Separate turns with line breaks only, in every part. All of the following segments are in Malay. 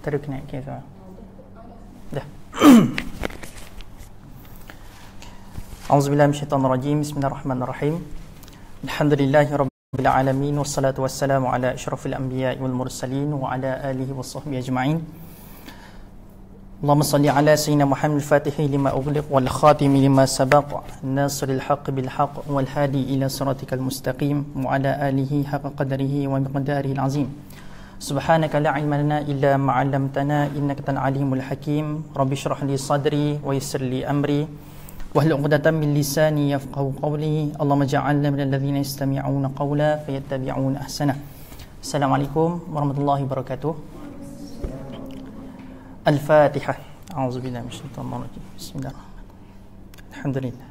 Terkena kita. Dah. A'udzubillahi minasyaitonirrajim. Bismillahirrahmanirrahim. Alhamdulillahirabbil alamin wassalatu wassalamu ala asyrafil anbiya'i wal mursalin wa ala alihi washabbihi ajma'in. Allahumma shalli ala sayyidina Muhammad al-Fatihi lima ughliq wal khatimi lima sabaq nasiril haqqi bil haqq wal hadi ila siratikal mustaqim wa ala alihi haqqa qadrihi wa miqdarihi al-azim. Subhanaka la ilma lana illa ma 'allamtana innaka antal alimul hakim. Rabbi shrah li sadri wa yassir li amri wahlul 'uqdatam min lisani yafqahu qawli. Allahumma ja'alna minal ladzina yastami'una qawla fayattabi'una ahsana. Assalamualaikum warahmatullahi wabarakatuh. Al-Fatihah. A'udzubillahi minasyaitonir rajim. Bismillahirrahmanirrahim. Alhamdulillah.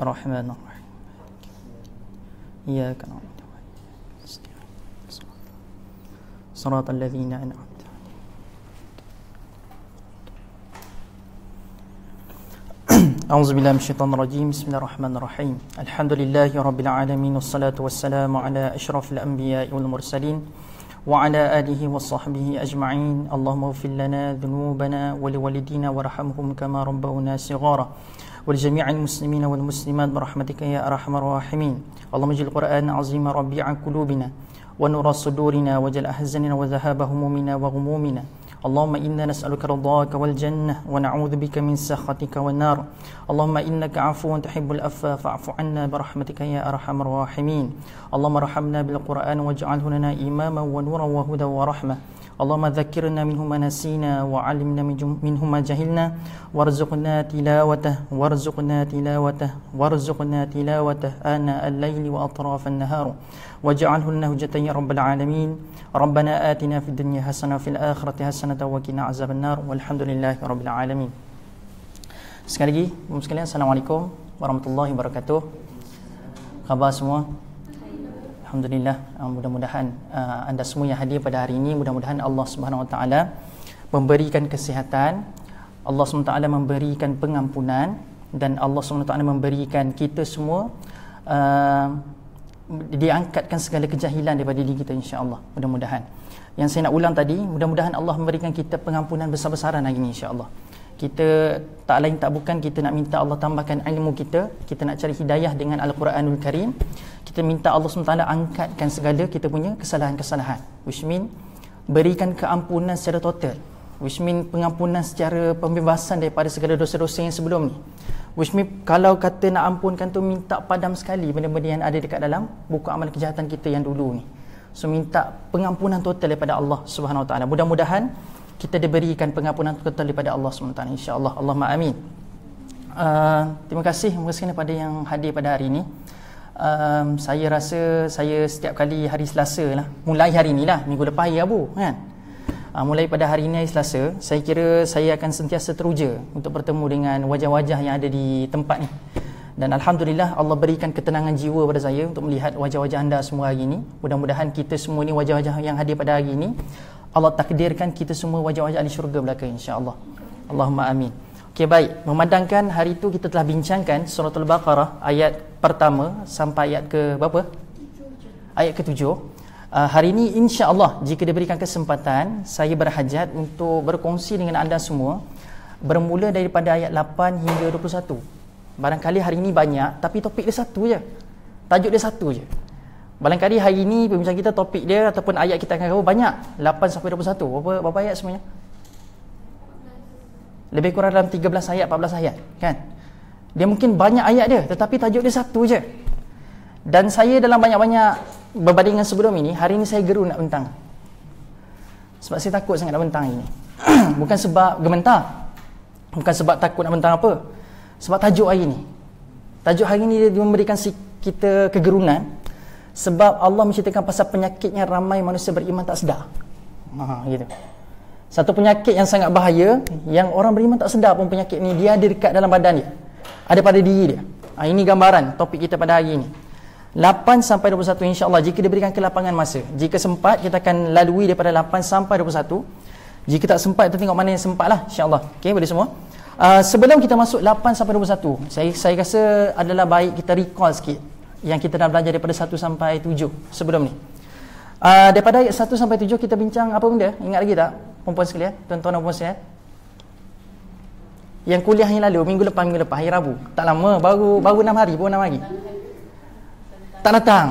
Ar-Rahmanir Rahim. Iyyaka na'budu صراط الذين أنعمت أعوذ بالله من الشيطان الرجيم بسم الله الرحمن الرحيم الحمد لله رب العالمين والصلاة والسلام على أشرف الأنبياء والمرسلين وعلى آله وصحبه أجمعين اللهم اغفر لنا ذنوبنا ولوالدينا وارحمهم كما ربونا صغارا ولجميع المسلمين والمسلمات برحمتك يا أرحم الراحمين اللهم اجعل القرآن عظيم ربيع قلوبنا ونور صدورنا وجل أحزاننا وذهاب همومنا وغمومنا اللهم إنا نسألك رضاك والجنة ونعوذ بك من سخطك والنار اللهم إنك عفو تحب العفو فاعف عنا برحمتك يا أرحم الراحمين اللهم ارحمنا بالقرآن واجعله لنا إماما ونورا وهدى ورحمة اللهم ذكرنا منه ما نسينا وعلمنا منه ما جهلنا وارزقنا تلاوته آناء الليل وأطراف النهار واجعله لنا حجة يا رب العالمين ربنا آتنا في الدنيا حسنة وفي الآخرة حسنة وقنا عذاب النار والحمد لله رب العالمين. Sekali lagi, sekalian, Assalamualaikum warahmatullahi wabarakatuh. Khabar semua? Alhamdulillah. Mudah-mudahan anda semua yang hadir pada hari ini, mudah-mudahan Allah Subhanahu Wa Taala memberikan kesihatan, Allah Subhanahu Wa Taala memberikan pengampunan, dan Allah Subhanahu Wa Taala memberikan kita semua diangkatkan segala kejahilan daripada diri kita, insya-Allah. Mudah-mudahan. Yang saya nak ulang tadi, mudah-mudahan Allah memberikan kita pengampunan besar-besaran hari ini, insya-Allah. Kita tak lain tak bukan, kita nak minta Allah tambahkan ilmu kita nak cari hidayah dengan Al-Quranul Karim. Kita minta Allah SWT angkatkan segala kita punya kesalahan-kesalahan, which mean berikan keampunan secara total, which mean pengampunan secara pembebasan daripada segala dosa-dosa yang sebelum ni, which mean kalau kata nak ampunkan tu minta padam sekali benda-benda yang ada dekat dalam buku amal kejahatan kita yang dulu ni. So minta pengampunan total daripada Allah Subhanahu Wa Taala. Mudah-mudahan kita diberikan pengampunan total daripada Allah SWT, insya-Allah. Allahumma amin. Terima kasih kepada yang hadir pada hari ini. Saya rasa saya setiap kali hari Selasa lah, mulai hari inilah, minggu lepas hari Rabu kan, mulai pada hari ini hari Selasa, saya kira saya akan sentiasa teruja untuk bertemu dengan wajah-wajah yang ada di tempat ni. Dan Alhamdulillah Allah berikan ketenangan jiwa pada saya untuk melihat wajah-wajah anda semua hari ini. Mudah-mudahan kita semua ni, wajah-wajah yang hadir pada hari ini, Allah takdirkan kita semua wajah-wajah ahli syurga belaka, insya-Allah. Allahumma amin. Okey, baik. Memandangkan hari itu kita telah bincangkan surah Al-Baqarah ayat pertama sampai ayat ke berapa? Ayat ke-7. Hari ini insya-Allah jika diberikan kesempatan, saya berhajat untuk berkongsi dengan anda semua bermula daripada ayat 8 hingga 21. Barangkali hari ini banyak, tapi topik dia satu je. Tajuk dia satu je. Barangkali hari ini pembincang kita, topik dia ataupun ayat kita akan cover banyak, 8 sampai 21. Berapa ayat sebenarnya? Lebih kurang dalam 13 ayat, 14 ayat kan. Dia mungkin banyak ayat dia, tetapi tajuk dia satu je. Dan saya dalam banyak-banyak berbandingan sebelum ini, hari ini saya geru nak bentang. Sebab saya takut sangat nak bentang ini. Bukan sebab gementar, bukan sebab takut nak bentang apa, sebab tajuk hari ini. Tajuk hari ini dia memberikan kita kegerunan. Sebab Allah menceritakan pasal penyakitnya ramai manusia beriman tak sedar. Gitu. Satu penyakit yang sangat bahaya, yang orang beriman tak sedar pun penyakit ni dia ada dekat dalam badan dia, ada pada diri dia. Ini gambaran topik kita pada hari ini. 8 sampai 21 insya-Allah jika diberikan kelapangan masa. Jika sempat kita akan lalui daripada 8 sampai 21. Jika tak sempat kita tengok mana yang sempat lah, insya-Allah. Okey, boleh semua. Sebelum kita masuk 8 sampai 21, saya rasa adalah baik kita recall sikit yang kita dah belajar daripada 1 sampai 7 sebelum ni. Daripada ayat 1 sampai 7 kita bincang apa benda? Ingat lagi tak? Perempuan sekalian, tuan-tuan dan puan sekalian. Yang kuliah yang lalu, minggu lepas, hari Rabu. Tak lama, baru 6 hari, baru 6 hari. Tak datang.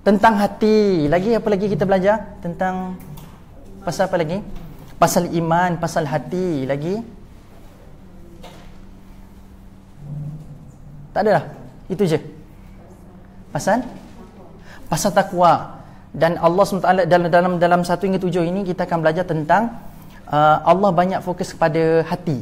Tentang hati. Lagi apa lagi kita belajar? Tentang pasal apa lagi? Pasal iman, pasal hati. Lagi? Tak ada lah. Itu je. Pasal takwa. Dan Allah SWT dalam 1 hingga 7 ini kita akan belajar tentang Allah banyak fokus kepada hati.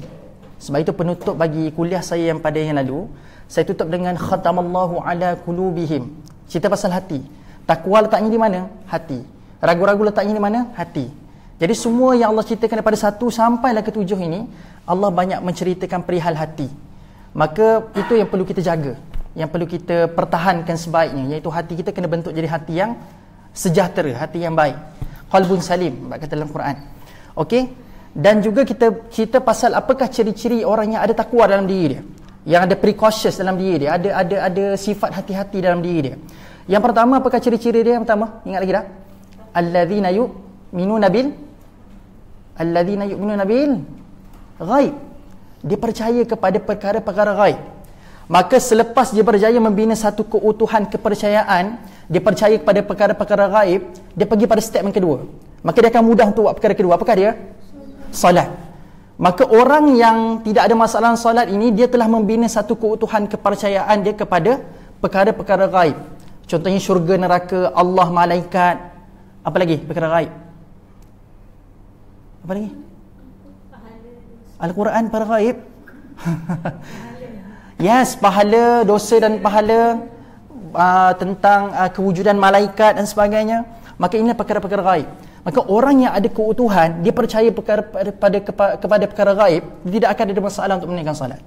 Sebab itu penutup bagi kuliah saya yang pada yang lalu, saya tutup dengan khatamallahu ala qulubihim. Cerita pasal hati. Takwa letaknya di mana? Hati. Ragu-ragu letaknya di mana? Hati. Jadi semua yang Allah ceritakan daripada 1 sampailah ke 7 ini, Allah banyak menceritakan perihal hati. Maka itu yang perlu kita jaga, yang perlu kita pertahankan sebaiknya, iaitu hati kita kena bentuk jadi hati yang sejahtera, hati yang baik, qalbun salim, kata dalam Quran. Okey, dan juga kita cerita pasal apakah ciri-ciri orang yang ada takwa dalam diri dia, yang ada precautious dalam diri dia, ada sifat hati-hati dalam diri dia. Yang pertama, apakah ciri-ciri dia? Yang pertama, ingat lagi tak? Alladzina yu'minuna bil ghaib. Dia percaya kepada perkara-perkara ghaib. Maka selepas dia berjaya membina satu keutuhan kepercayaan, dia percaya kepada perkara-perkara gaib, dia pergi pada step yang kedua. Maka dia akan mudah untuk buat perkara kedua. Apakah dia? Salat. Maka orang yang tidak ada masalah salat ini, dia telah membina satu keutuhan kepercayaan dia kepada perkara-perkara gaib. Contohnya syurga, neraka, Allah, malaikat. Apa lagi perkara gaib? Apa lagi? Al-Quran, perkara gaib. Yes, pahala, dosa dan pahala, tentang kewujudan malaikat dan sebagainya. Maka inilah perkara-perkara gaib. Maka orang yang ada keutuhan, dia percaya kepada perkara gaib, dia tidak akan ada masalah untuk menunaikan salat.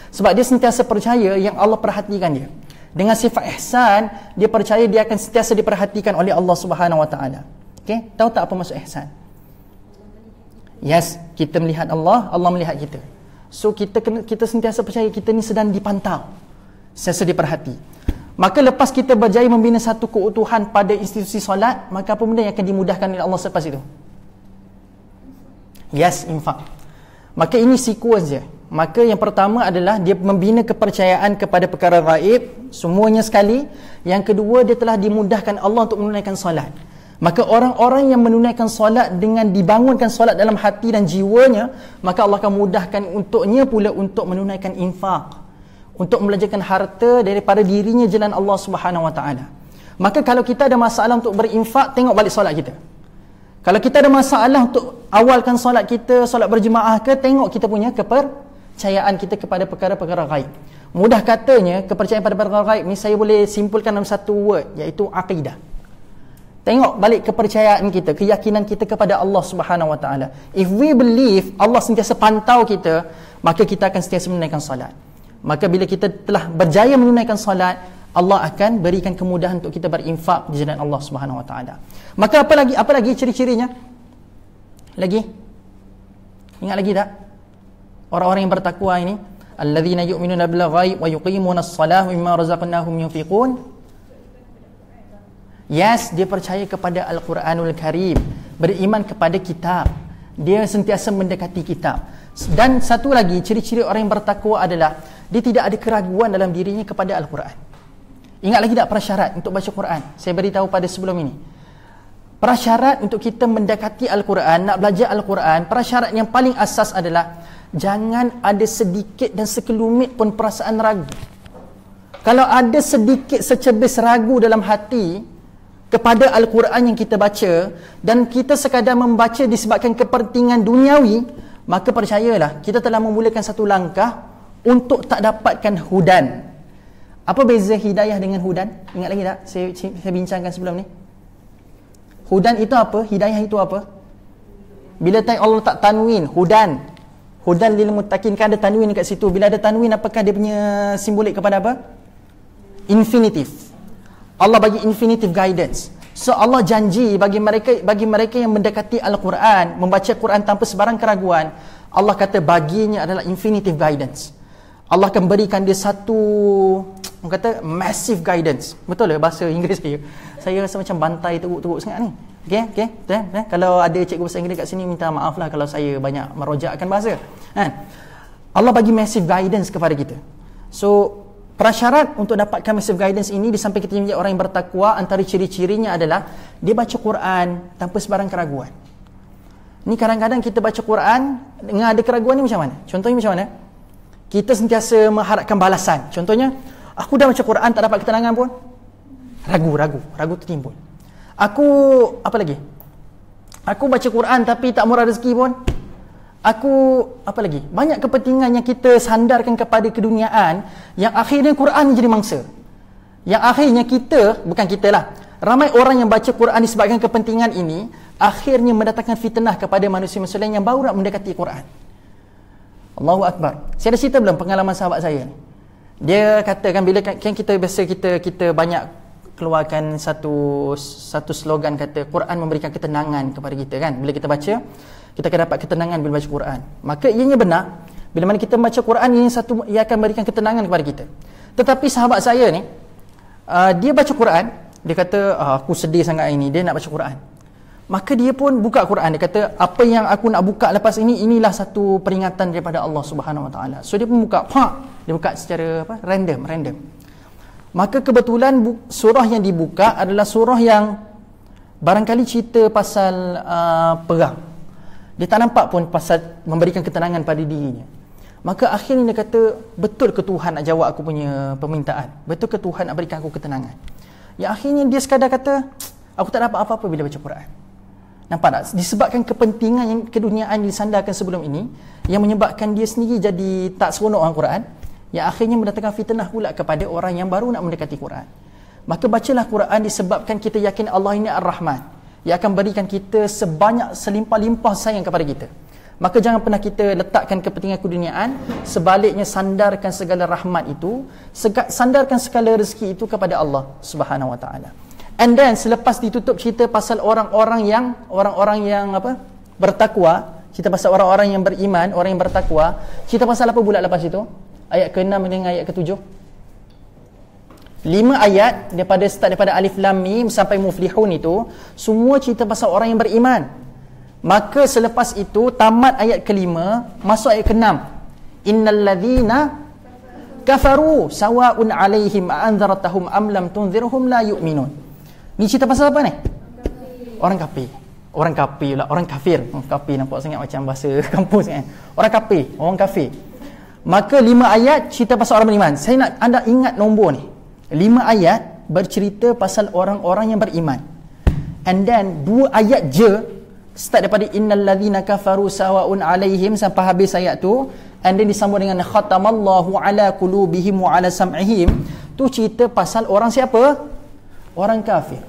Sebab dia sentiasa percaya yang Allah perhatikan dia. Dengan sifat ihsan, dia percaya dia akan sentiasa diperhatikan oleh Allah Subhanahu Wa Taala. Okey, tahu tak apa maksud ihsan? Yes, kita melihat Allah, Allah melihat kita. So kita sentiasa percaya kita ni sedang dipantau, sentiasa diperhati. Maka lepas kita berjaya membina satu keutuhan pada institusi solat, maka apa benda yang akan dimudahkan oleh Allah selepas itu? Yes, infak. Maka ini sequence je. Maka yang pertama adalah dia membina kepercayaan kepada perkara gaib, semuanya sekali. Yang kedua, dia telah dimudahkan Allah untuk menunaikan solat. Maka orang-orang yang menunaikan solat dengan dibangunkan solat dalam hati dan jiwanya, maka Allah akan mudahkan untuknya pula untuk menunaikan infak, untuk membelanjakan harta daripada dirinya jalan Allah Subhanahu Wa Taala. Maka kalau kita ada masalah untuk berinfak, tengok balik solat kita. Kalau kita ada masalah untuk awalkan solat kita, solat berjemaah ke, tengok kita punya kepercayaan kita kepada perkara-perkara gaib. Mudah katanya, kepercayaan pada perkara gaib ni saya boleh simpulkan dalam satu word, iaitu aqidah. Tengok balik kepercayaan kita, keyakinan kita kepada Allah Subhanahu Wa Taala. If we believe Allah sentiasa pantau kita, maka kita akan sentiasa menunaikan salat. Maka bila kita telah berjaya menunaikan salat, Allah akan berikan kemudahan untuk kita berinfak di jalan Allah Subhanahu Wa Taala. Maka apa lagi ciri-cirinya? Lagi? Ingat lagi tak? Orang-orang yang bertakwa ini, alladzina yu'minuna bil ghaib wa yuqimunas shalah wa mimma razaqnahum yunfiqun. Yes, dia percaya kepada Al-Quranul Karim, beriman kepada kitab, dia sentiasa mendekati kitab. Dan satu lagi, ciri-ciri orang yang bertakwa adalah dia tidak ada keraguan dalam dirinya kepada Al-Quran. Ingat lagi tak prasyarat untuk baca Quran? Saya beritahu pada sebelum ini. Prasyarat untuk kita mendekati Al-Quran, nak belajar Al-Quran, prasyarat yang paling asas adalah jangan ada sedikit dan sekelumit pun perasaan ragu. Kalau ada sedikit secebis ragu dalam hati kepada Al-Quran yang kita baca, dan kita sekadar membaca disebabkan kepentingan duniawi, maka percayalah kita telah memulakan satu langkah untuk tak dapatkan hudan. Apa beza hidayah dengan hudan? Ingat lagi tak? Saya bincangkan sebelum ni. Hudan itu apa? Hidayah itu apa? Bila Allah tak tanwin, hudan lil muttaqin, kan ada tanwin dekat situ. Bila ada tanwin, apakah dia punya simbolik kepada apa? Infinitif. Allah bagi infinitive guidance. So Allah janji bagi mereka yang mendekati Al-Quran, membaca Quran tanpa sebarang keraguan, Allah kata baginya adalah infinitive guidance. Allah akan berikan dia satu, orang kata massive guidance. Betul lah bahasa Inggeris saya? Saya rasa macam bantai teruk-teruk sangat ni. Okey, kalau ada cikgu bahasa Inggeris kat sini, minta maaf lah kalau saya banyak merojakkan bahasa. Kan? Allah bagi massive guidance kepada kita. So, prasyarat untuk dapatkan massive guidance ini, di samping kita menjadi orang yang bertakwa, antara ciri-cirinya adalah dia baca Quran tanpa sebarang keraguan. Ni kadang-kadang kita baca Quran dengan ada keraguan ni macam mana? Contohnya macam mana? Kita sentiasa mengharapkan balasan. Contohnya, aku dah baca Quran tak dapat ketenangan pun, ragu tertimbul. Aku apa lagi? Aku baca Quran tapi tak murah rezeki pun. Aku apa lagi? Banyak kepentingan yang kita sandarkan kepada keduniaan, yang akhirnya Quran jadi mangsa. Yang akhirnya kita, bukan kita lah, ramai orang yang baca Quran disebabkan kepentingan ini, akhirnya mendatangkan fitnah kepada manusia-manusia lain yang baru nak mendekati Quran. Allahu Akbar. Saya ada cerita belum pengalaman sahabat saya ni? Dia katakan bila kan kita biasa kita banyak keluarkan satu slogan, kata Quran memberikan ketenangan kepada kita kan. Bila kita baca, kita akan dapat ketenangan bila baca Quran. Maka ianya benar. Bila mana kita baca Quran, ia akan memberikan ketenangan kepada kita. Tetapi sahabat saya ni, dia baca Quran, dia kata aku sedih sangat ini, dia nak baca Quran. Maka dia pun buka Quran, dia kata apa yang aku nak buka lepas ini, inilah satu peringatan daripada Allah Subhanahu Wa Taala. So dia pun buka, dia buka secara random. Maka kebetulan surah yang dibuka adalah surah yang barangkali cerita pasal perang. Dia tak nampak pun pasal memberikan ketenangan pada dirinya. Maka akhirnya dia kata, betul ke Tuhan nak jawab aku punya permintaan? Betul ke Tuhan nak berikan aku ketenangan? Ya akhirnya dia sekadar kata, aku tak dapat apa-apa bila baca Quran. Nampak tak? Disebabkan kepentingan yang keduniaan disandarkan sebelum ini, yang menyebabkan dia sendiri jadi tak seronok dengan Quran, yang akhirnya mendatangkan fitnah pula kepada orang yang baru nak mendekati Quran. Maka bacalah Quran disebabkan kita yakin Allah ini Ar-Rahman, yang akan berikan kita selimpah-limpah sayang kepada kita. Maka jangan pernah kita letakkan kepentingan keduniaan, sebaliknya sandarkan segala rahmat itu, sandarkan segala rezeki itu kepada Allah Subhanahu Wa Taala. And then selepas ditutup cerita pasal orang-orang yang bertakwa, cerita pasal orang-orang yang beriman, orang yang bertakwa, cerita pasal apa pula lepas itu? Ayat ke-6 dengan ayat ke-7. 5 ayat daripada Alif Lam Mim sampai Muflihun itu semua cerita pasal orang yang beriman. Maka selepas itu tamat ayat ke-5, masuk ayat ke-6. Innal ladzina kafaru sawa'un 'alaihim a'anzartahum am lam tunzirhum la yu'minun. Ni cerita pasal apa ni? Orang kafir. Orang kafir. Kafir nampak sangat macam bahasa kampus kan. Orang kafir. Maka 5 ayat cerita pasal orang beriman. Saya nak anda ingat nombor ni. 5 ayat bercerita pasal orang-orang yang beriman. And then 2 ayat je, start daripada innal ladzina kafaru sawa'un 'alaihim sampai habis ayat tu, and then disambung dengan khatamallahu ala qulubihim wa ala sam'ihim. Tu cerita pasal orang siapa? Orang kafir.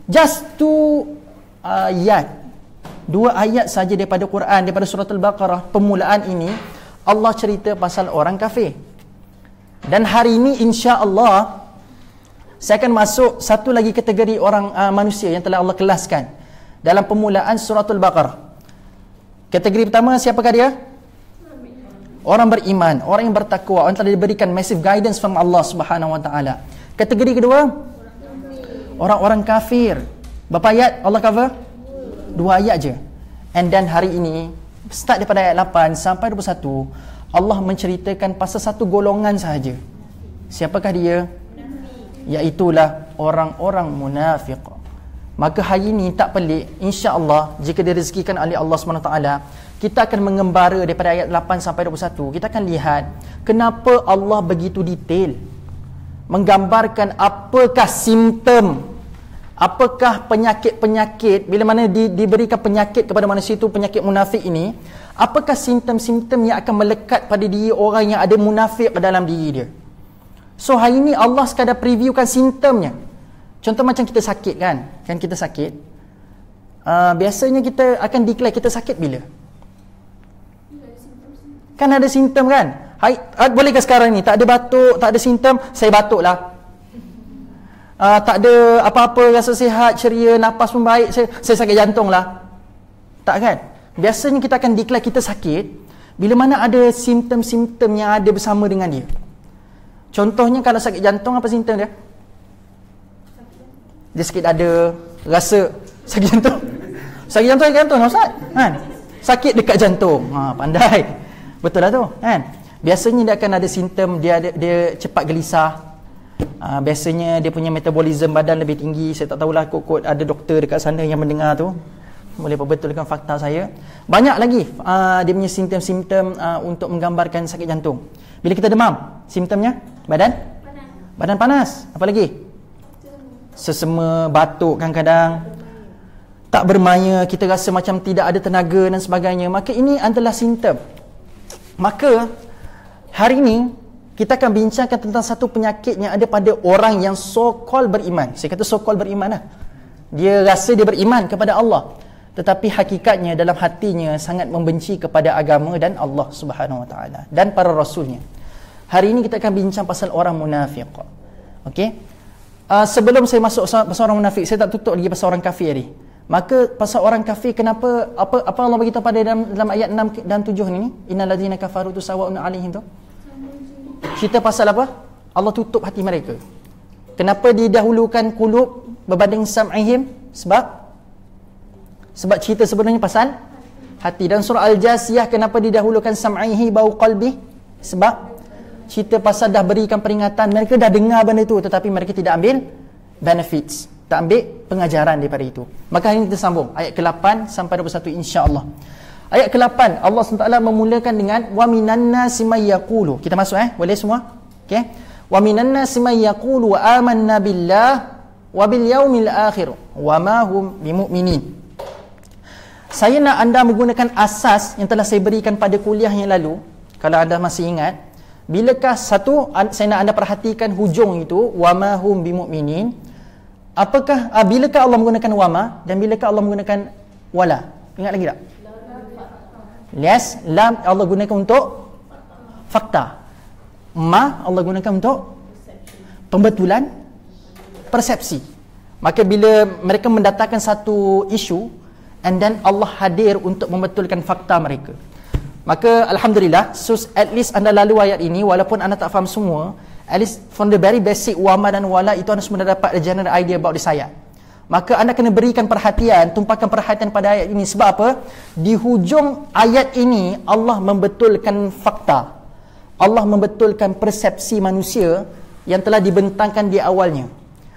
Just 2 ayat. 2 ayat saja daripada Quran, daripada surah Al-Baqarah, permulaan ini Allah cerita pasal orang kafir. Dan hari ini insya-Allah saya akan masuk satu lagi kategori orang manusia yang telah Allah kelaskan dalam permulaan surah Al-Baqarah. Kategori pertama, siapakah dia? Orang beriman, orang yang bertakwa, orang telah diberikan massive guidance from Allah Subhanahu Wa Taala. Kategori kedua, orang-orang kafir. Berapa ayat Allah cover? 2 ayat je. And then hari ini start daripada ayat 8 sampai 21, Allah menceritakan pasal satu golongan sahaja. Siapakah dia? Iaitulah orang-orang munafik. Maka hari ini tak pelik, insya-Allah jika direzekikan oleh Allah SWT, kita akan mengembara daripada ayat 8 sampai 21. Kita akan lihat kenapa Allah begitu detail menggambarkan apakah simptom, apakah penyakit-penyakit, bila mana diberikan penyakit kepada manusia itu, penyakit munafik ini, apakah simptom-simptom yang akan melekat pada diri orang yang ada munafik dalam diri dia. So hari ini Allah sekadar previewkan simptomnya. Contoh macam kita sakit kan kita sakit, biasanya kita akan declare kita sakit bila? Kan ada simptom kan? Bolehkah sekarang ni tak ada batuk, tak ada simptom, saya batuk lah. Tak ada apa-apa, rasa sihat, ceria, nafas pun baik, saya sakit jantung lah. Tak kan? Biasanya kita akan declare kita sakit bila mana ada simptom-simptom yang ada bersama dengan dia. Contohnya kalau sakit jantung, apa simptom dia? Dia sakit dada, rasa sakit jantung. Sakit jantung Ustaz, kan? Sakit dekat jantung. Pandai. Betul lah tu, kan? Biasanya dia akan ada simptom, dia cepat gelisah. Biasanya dia punya metabolism badan lebih tinggi. Saya tak tahulah, kot ada doktor dekat sana yang mendengar tu, boleh perbetulkan fakta saya. Banyak lagi dia punya simptom-simptom untuk menggambarkan sakit jantung. Bila kita demam, simptomnya badan panas. Apa lagi? Sesema, batuk kadang-kadang, tak bermaya, kita rasa macam tidak ada tenaga dan sebagainya. Maka ini adalah simptom. Maka hari ini kita akan bincangkan tentang satu penyakit yang ada pada orang yang so-called beriman. Saya kata so-called beriman lah. Dia rasa dia beriman kepada Allah, tetapi hakikatnya dalam hatinya sangat membenci kepada agama dan Allah Subhanahu Wa Taala dan para rasulnya. Hari ini kita akan bincang pasal orang munafik. Okey? Sebelum saya masuk pasal orang munafik, saya tak tutup lagi pasal orang kafir tadi. Maka pasal orang kafir, kenapa apa Allah beritahu pada dalam ayat 6 dan 7 ni, innal ladzina kafaru tusawwa'un 'alaihim tu. Cerita pasal apa? Allah tutup hati mereka. Kenapa didahulukan qulub berbanding sam'ihim? Sebab cerita sebenarnya pasal hati. Dan surah Al-Jasiyah, kenapa didahulukan sam'ihi bau qalbi? Sebab cerita pasal dah berikan peringatan, mereka dah dengar benda itu tetapi mereka tidak ambil benefits, tak ambil pengajaran daripada itu. Maka hari ini kita sambung ayat ke-8 sampai 21 insya-Allah. Ayat ke-8 Allah SWT memulakan dengan wa minan nasi may yaqulu. Kita masuk boleh semua? Okey. Wa minan nasi may yaqulu wa amanna billah wa bil yaumil akhir wa ma hum bimumin. Saya nak anda menggunakan asas yang telah saya berikan pada kuliah yang lalu. Kalau anda masih ingat, bilakah satu, saya nak anda perhatikan hujung itu, wama hum bimu'minin. Apakah bilakah Allah menggunakan wama dan bilakah Allah menggunakan wala? Ingat lagi tak? Yes, lam Allah gunakan untuk fakta. Ma Allah gunakan untuk pembetulan persepsi. Maka bila mereka mendatangkan satu isu, and then Allah hadir untuk membetulkan fakta mereka. Maka alhamdulillah, so at least anda lalu ayat ini, walaupun anda tak faham semua, at least from the very basic wama dan wala itu anda semua dah dapat a general idea about this ayat. Maka anda kena berikan perhatian, tumpahkan perhatian pada ayat ini. Sebab apa? Di hujung ayat ini Allah membetulkan fakta, Allah membetulkan persepsi manusia yang telah dibentangkan di awalnya.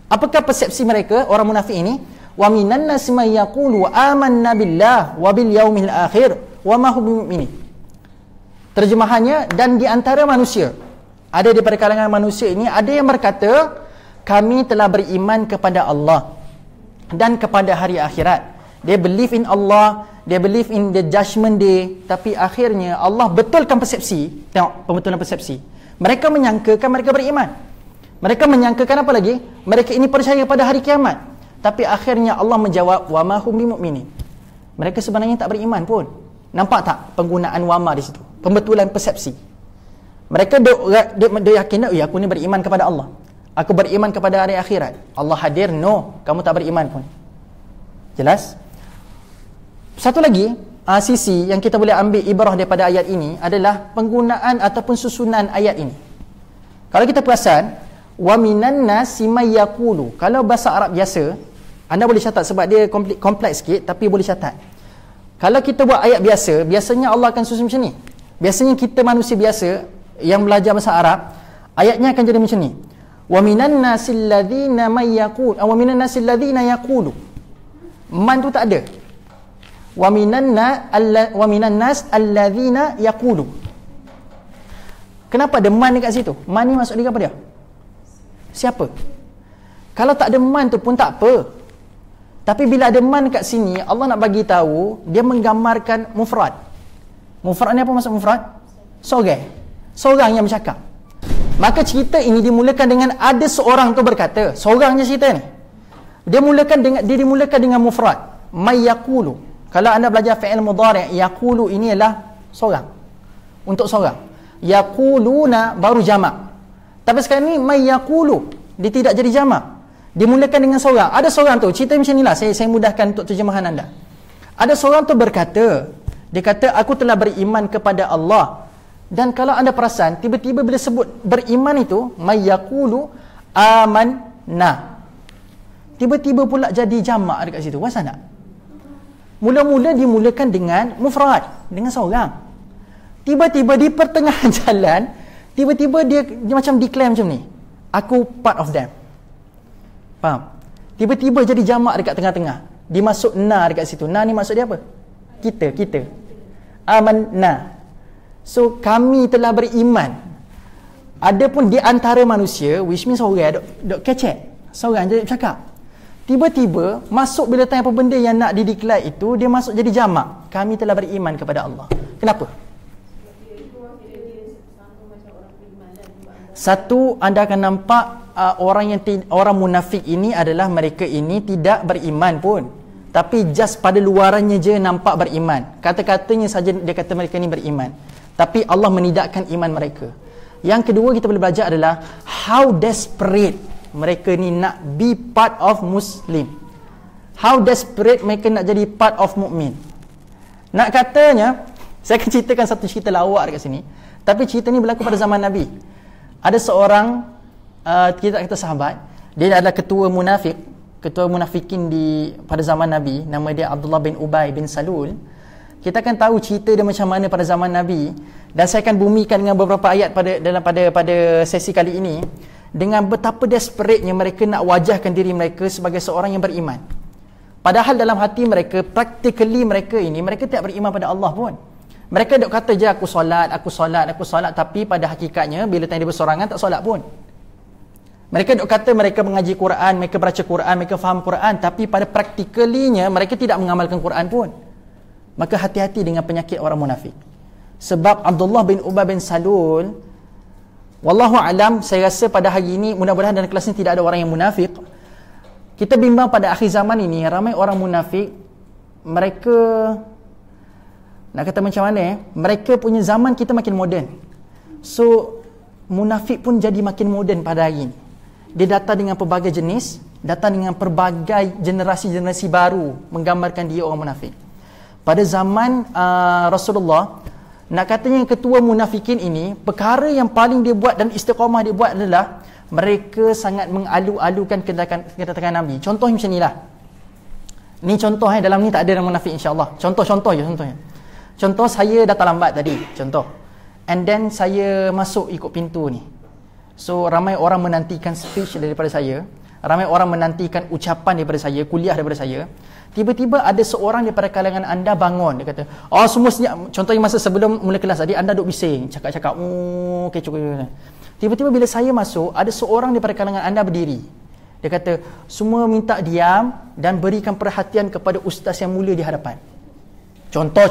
Apakah persepsi mereka, orang munafik ini? Wa minan nasi may yaqulu amanna billah wa bil yaumil akhir wa ma hum bimumin. Terjemahannya, dan di antara manusia, ada daripada kalangan manusia ini, ada yang berkata, kami telah beriman kepada Allah dan kepada hari akhirat. They believe in Allah, they believe in the judgment day, tapi akhirnya Allah betulkan persepsi. Tengok pembetulan persepsi. Mereka menyangkakan mereka beriman. Mereka menyangkakan apa lagi? Mereka ini percaya pada hari kiamat. Tapi akhirnya Allah menjawab, wa ma hum bimu'minin. Mereka sebenarnya tak beriman pun. Nampak tak penggunaan wama di situ? Pembetulan persepsi. Mereka dia yakin, ya aku ni beriman kepada Allah, aku beriman kepada hari akhirat. Allah hadir, no, kamu tak beriman pun. Jelas? Satu lagi sisi yang kita boleh ambil ibrah daripada ayat ini adalah penggunaan ataupun susunan ayat ini. Kalau kita perasan, wa minan nasi may yaqulu, kalau bahasa Arab biasa anda boleh catat sebab dia kompleks sikit, tapi boleh catat. Kalau kita buat ayat biasa, biasanya Allah akan susun macam ni. Biasanya kita manusia biasa yang belajar bahasa Arab, ayatnya akan jadi macam ni. Wa minan nasil ladzina may yaqul, wa minan nasil ladzina yaqulu. Man tu tak ada. Wa minan nas alladzina yaqulu. Kenapa ada man dekat situ? Man ni maksud dia apa dia? Siapa? Kalau tak ada man tu pun tak apa. Tapi bila ada man kat sini, Allah nak bagi tahu, dia menggambarkan mufrad. Mufrad ni apa maksud mufrad? Seorang yang bercakap. Maka cerita ini dimulakan dengan ada seorang tu berkata. Seorang je cerita ni. Dia dimulakan dengan mufrad. May yaqulu. Kalau anda belajar fi'il mudhari', yaqulu ini adalah seorang. Untuk seorang. Yaquluna baru jamak. Tapi sekarang ni may yaqulu, dia tidak jadi jamak. Dimulakan dengan seorang. Ada seorang tu, cerita macam inilah, saya mudahkan untuk terjemahan anda. Ada seorang tu berkata, dia kata, aku telah beriman kepada Allah. Dan kalau anda perasan, tiba-tiba bila sebut beriman itu, may yaqulu amanna. tiba-tiba pula jadi jamak dekat situ? Puasa tak? Mula-mula dimulakan dengan mufrad, dengan seorang. Tiba-tiba di pertengahan jalan, tiba-tiba dia macam declare macam ni, aku part of them. Faham? Tiba-tiba jadi jamak dekat tengah-tengah. Dimasuk na dekat situ. Na ni maksud dia apa? Kita. Amanna. So kami telah beriman. Adapun di antara manusia, which means orang dok kecek. Seorang je bercakap. Tiba-tiba masuk bila tanya apa benda yang nak dideklar itu, dia masuk jadi jamak. Kami telah beriman kepada Allah. Kenapa? Satu, anda akan nampak orang munafik ini adalah mereka ini tidak beriman pun, tapi just pada luarannya je nampak beriman. Kata-katanya saja dia kata mereka ni beriman, tapi Allah menidakkan iman mereka. Yang kedua kita boleh belajar adalah how desperate mereka ni nak be part of Muslim. How desperate mereka nak jadi part of mukmin. Nak katanya, saya akan ceritakan satu cerita lawak dekat sini, tapi cerita ni berlaku pada zaman Nabi. Ada seorang kita kata sahabat, dia adalah ketua munafikin pada zaman Nabi, nama dia Abdullah bin Ubay bin Salul. Kita akan tahu cerita dia macam mana pada zaman Nabi, dan saya akan bumikan dengan beberapa ayat pada sesi kali ini, dengan betapa desperate-nya mereka nak wajahkan diri mereka sebagai seorang yang beriman. Padahal dalam hati mereka, practically mereka tidak beriman pada Allah pun. Mereka dok kata je aku solat, tapi pada hakikatnya bila tanya dia bersorangan tak solat pun. Mereka dok kata mereka mengaji Quran, mereka baca Quran, mereka faham Quran, tapi pada practically-nya mereka tidak mengamalkan Quran pun. Maka hati-hati dengan penyakit orang munafik. Sebab Abdullah bin Ubay bin Salul, wallahu alam, saya rasa pada hari ini mudah-mudahan dalam kelas ini tidak ada orang yang munafik. Kita bimbang pada akhir zaman ini ramai orang munafik. Mereka nak kata macam mana, mereka punya zaman kita makin moden. So munafik pun jadi makin moden pada hari ini. Dia datang dengan pelbagai jenis, datang dengan pelbagai generasi-generasi baru menggambarkan dia orang munafik. Pada zaman Rasulullah, nak katanya ketua munafikin ini, perkara yang paling dia buat dan istiqamah dia buat adalah mereka sangat mengalu-alukan kedatangan Nabi. Contohnya macam inilah. Ni contoh dalam ni tak ada orang munafik insya-Allah. Contohnya. Contoh saya datang lambat tadi, contoh. And then saya masuk ikut pintu ni. So ramai orang menantikan speech daripada saya, ramai orang menantikan ucapan daripada saya, kuliah daripada saya. Tiba-tiba ada seorang daripada kalangan anda bangun, dia kata, "Oh, semua senyap." Contohnya masa sebelum mula kelas tadi anda duk bising, cakap-cakap, kecoh. Tiba-tiba bila saya masuk, ada seorang daripada kalangan anda berdiri. Dia kata, "Semua minta diam dan berikan perhatian kepada ustaz yang mulia di hadapan." Contoh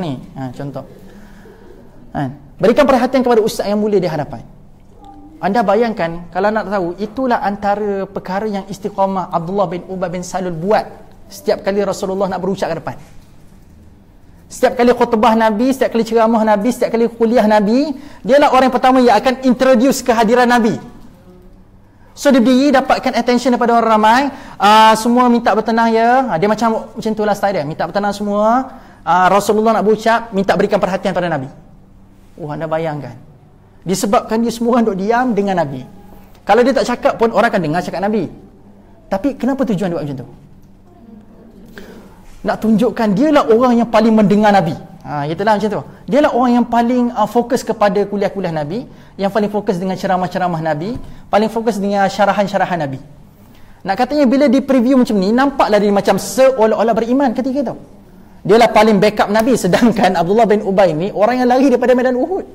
ni. Contoh. Berikan perhatian kepada ustaz yang mulia di hadapan. Anda bayangkan, kalau nak tahu, itulah antara perkara yang istiqamah Abdullah bin Ubay bin Salul buat setiap kali Rasulullah nak berucap ke depan. Setiap kali khutbah Nabi, setiap kali ceramah Nabi, setiap kali kuliah Nabi, dialah orang yang pertama yang akan introduce kehadiran Nabi. So dia berdiri, dapatkan attention daripada orang ramai. Semua minta bertenang ya. Dia macam itulah style dia, minta bertenang semua. Rasulullah nak berucap, minta berikan perhatian pada Nabi. Anda bayangkan, disebabkan dia semua orang duk diam dengan Nabi. Kalau dia tak cakap pun orang akan dengar cakap Nabi. Tapi kenapa tujuan dia buat macam tu? Nak tunjukkan dialah orang yang paling mendengar Nabi. Itulah macam tu. Dialah orang yang paling fokus kepada kuliah-kuliah Nabi, yang paling fokus dengan ceramah-ceramah Nabi, paling fokus dengan syarahan-syarahan Nabi. Nak katanya bila di preview macam ni, nampaklah dia macam seolah-olah beriman ketika itu. Dialah paling backup Nabi, sedangkan Abdullah bin Ubay ni orang yang lari daripada medan Uhud.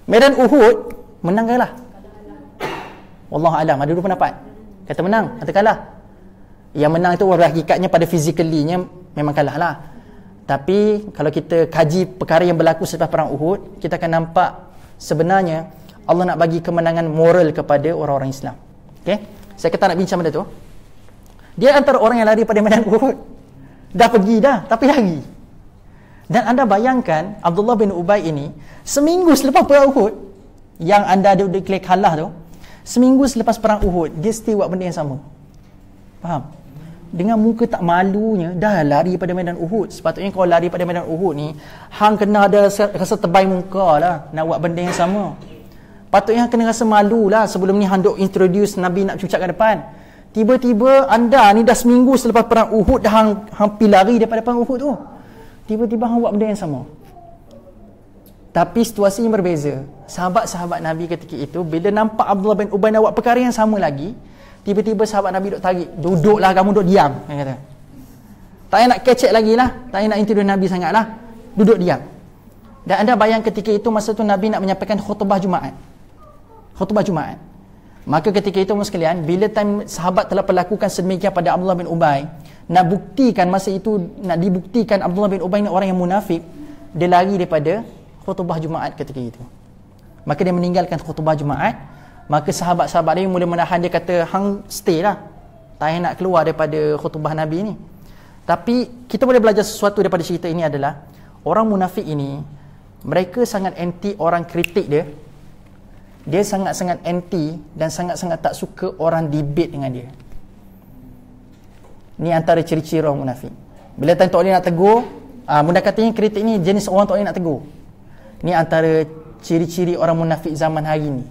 Medan Uhud menang kalah? Wallahu alam, ada dua pendapat. Kata menang, kata kalah. Yang menang itu hakikatnya pada physically-nya memang kalah lah. Tapi kalau kita kaji perkara yang berlaku selepas perang Uhud, kita akan nampak sebenarnya Allah nak bagi kemenangan moral kepada orang-orang Islam. Okay? Saya kata nak bincang benda tu. Dia antara orang yang lari pada medan Uhud. Dah pergi dah, tapi lari. Dan anda bayangkan Abdullah bin Ubay ini seminggu selepas perang Uhud, yang anda ada declare kalah tu, seminggu selepas perang Uhud, dia still buat benda yang sama. Faham? Dengan muka tak malunya, dah lari pada medan Uhud. Sepatutnya kalau lari pada medan Uhud ni, hang kena ada rasa terbaik muka lah nak buat benda yang sama. Patutnya hang kena rasa malu lah sebelum ni hang duk introduce Nabi nak cucak ke depan. Tiba-tiba anda ni dah seminggu selepas perang Uhud dah hampir lari daripada perang Uhud tu. Tiba-tiba hang buat benda yang sama. Tapi situasinya berbeza. Sahabat-sahabat Nabi ketika itu bila nampak Abdullah bin Ubay nak buat perkara yang sama lagi, tiba-tiba sahabat Nabi duk tarik, "Duduklah kamu, duduk diam." Dia kata. Tak payah nak kecek lagi lah, tak payah nak introduce Nabi sangat lah, duduk diam. Dan anda bayang ketika itu masa tu Nabi nak menyampaikan khutbah Jumaat. Khutbah Jumaat. Maka ketika itu sekalian, bila time sahabat telah perlakukan sedemikian pada Abdullah bin Ubay, nak buktikan masa itu, nak dibuktikan Abdullah bin Ubay ni orang yang munafik, dia lari daripada khutbah Jumaat ketika itu. Maka dia meninggalkan khutbah Jumaat. Maka sahabat-sahabat dia mula menahan dia, kata, "Hang stay lah, tak payah nak keluar daripada khutbah Nabi ni." Tapi kita boleh belajar sesuatu daripada cerita ini adalah orang munafik ini, mereka sangat anti orang kritik dia. Dia sangat-sangat anti dan sangat-sangat tak suka orang debate dengan dia. Ni antara ciri-ciri orang munafik. Bila tak boleh nak tegur, mudah katanya kritik ni jenis orang tak boleh nak tegur. Ni antara ciri-ciri orang munafik zaman hari ni.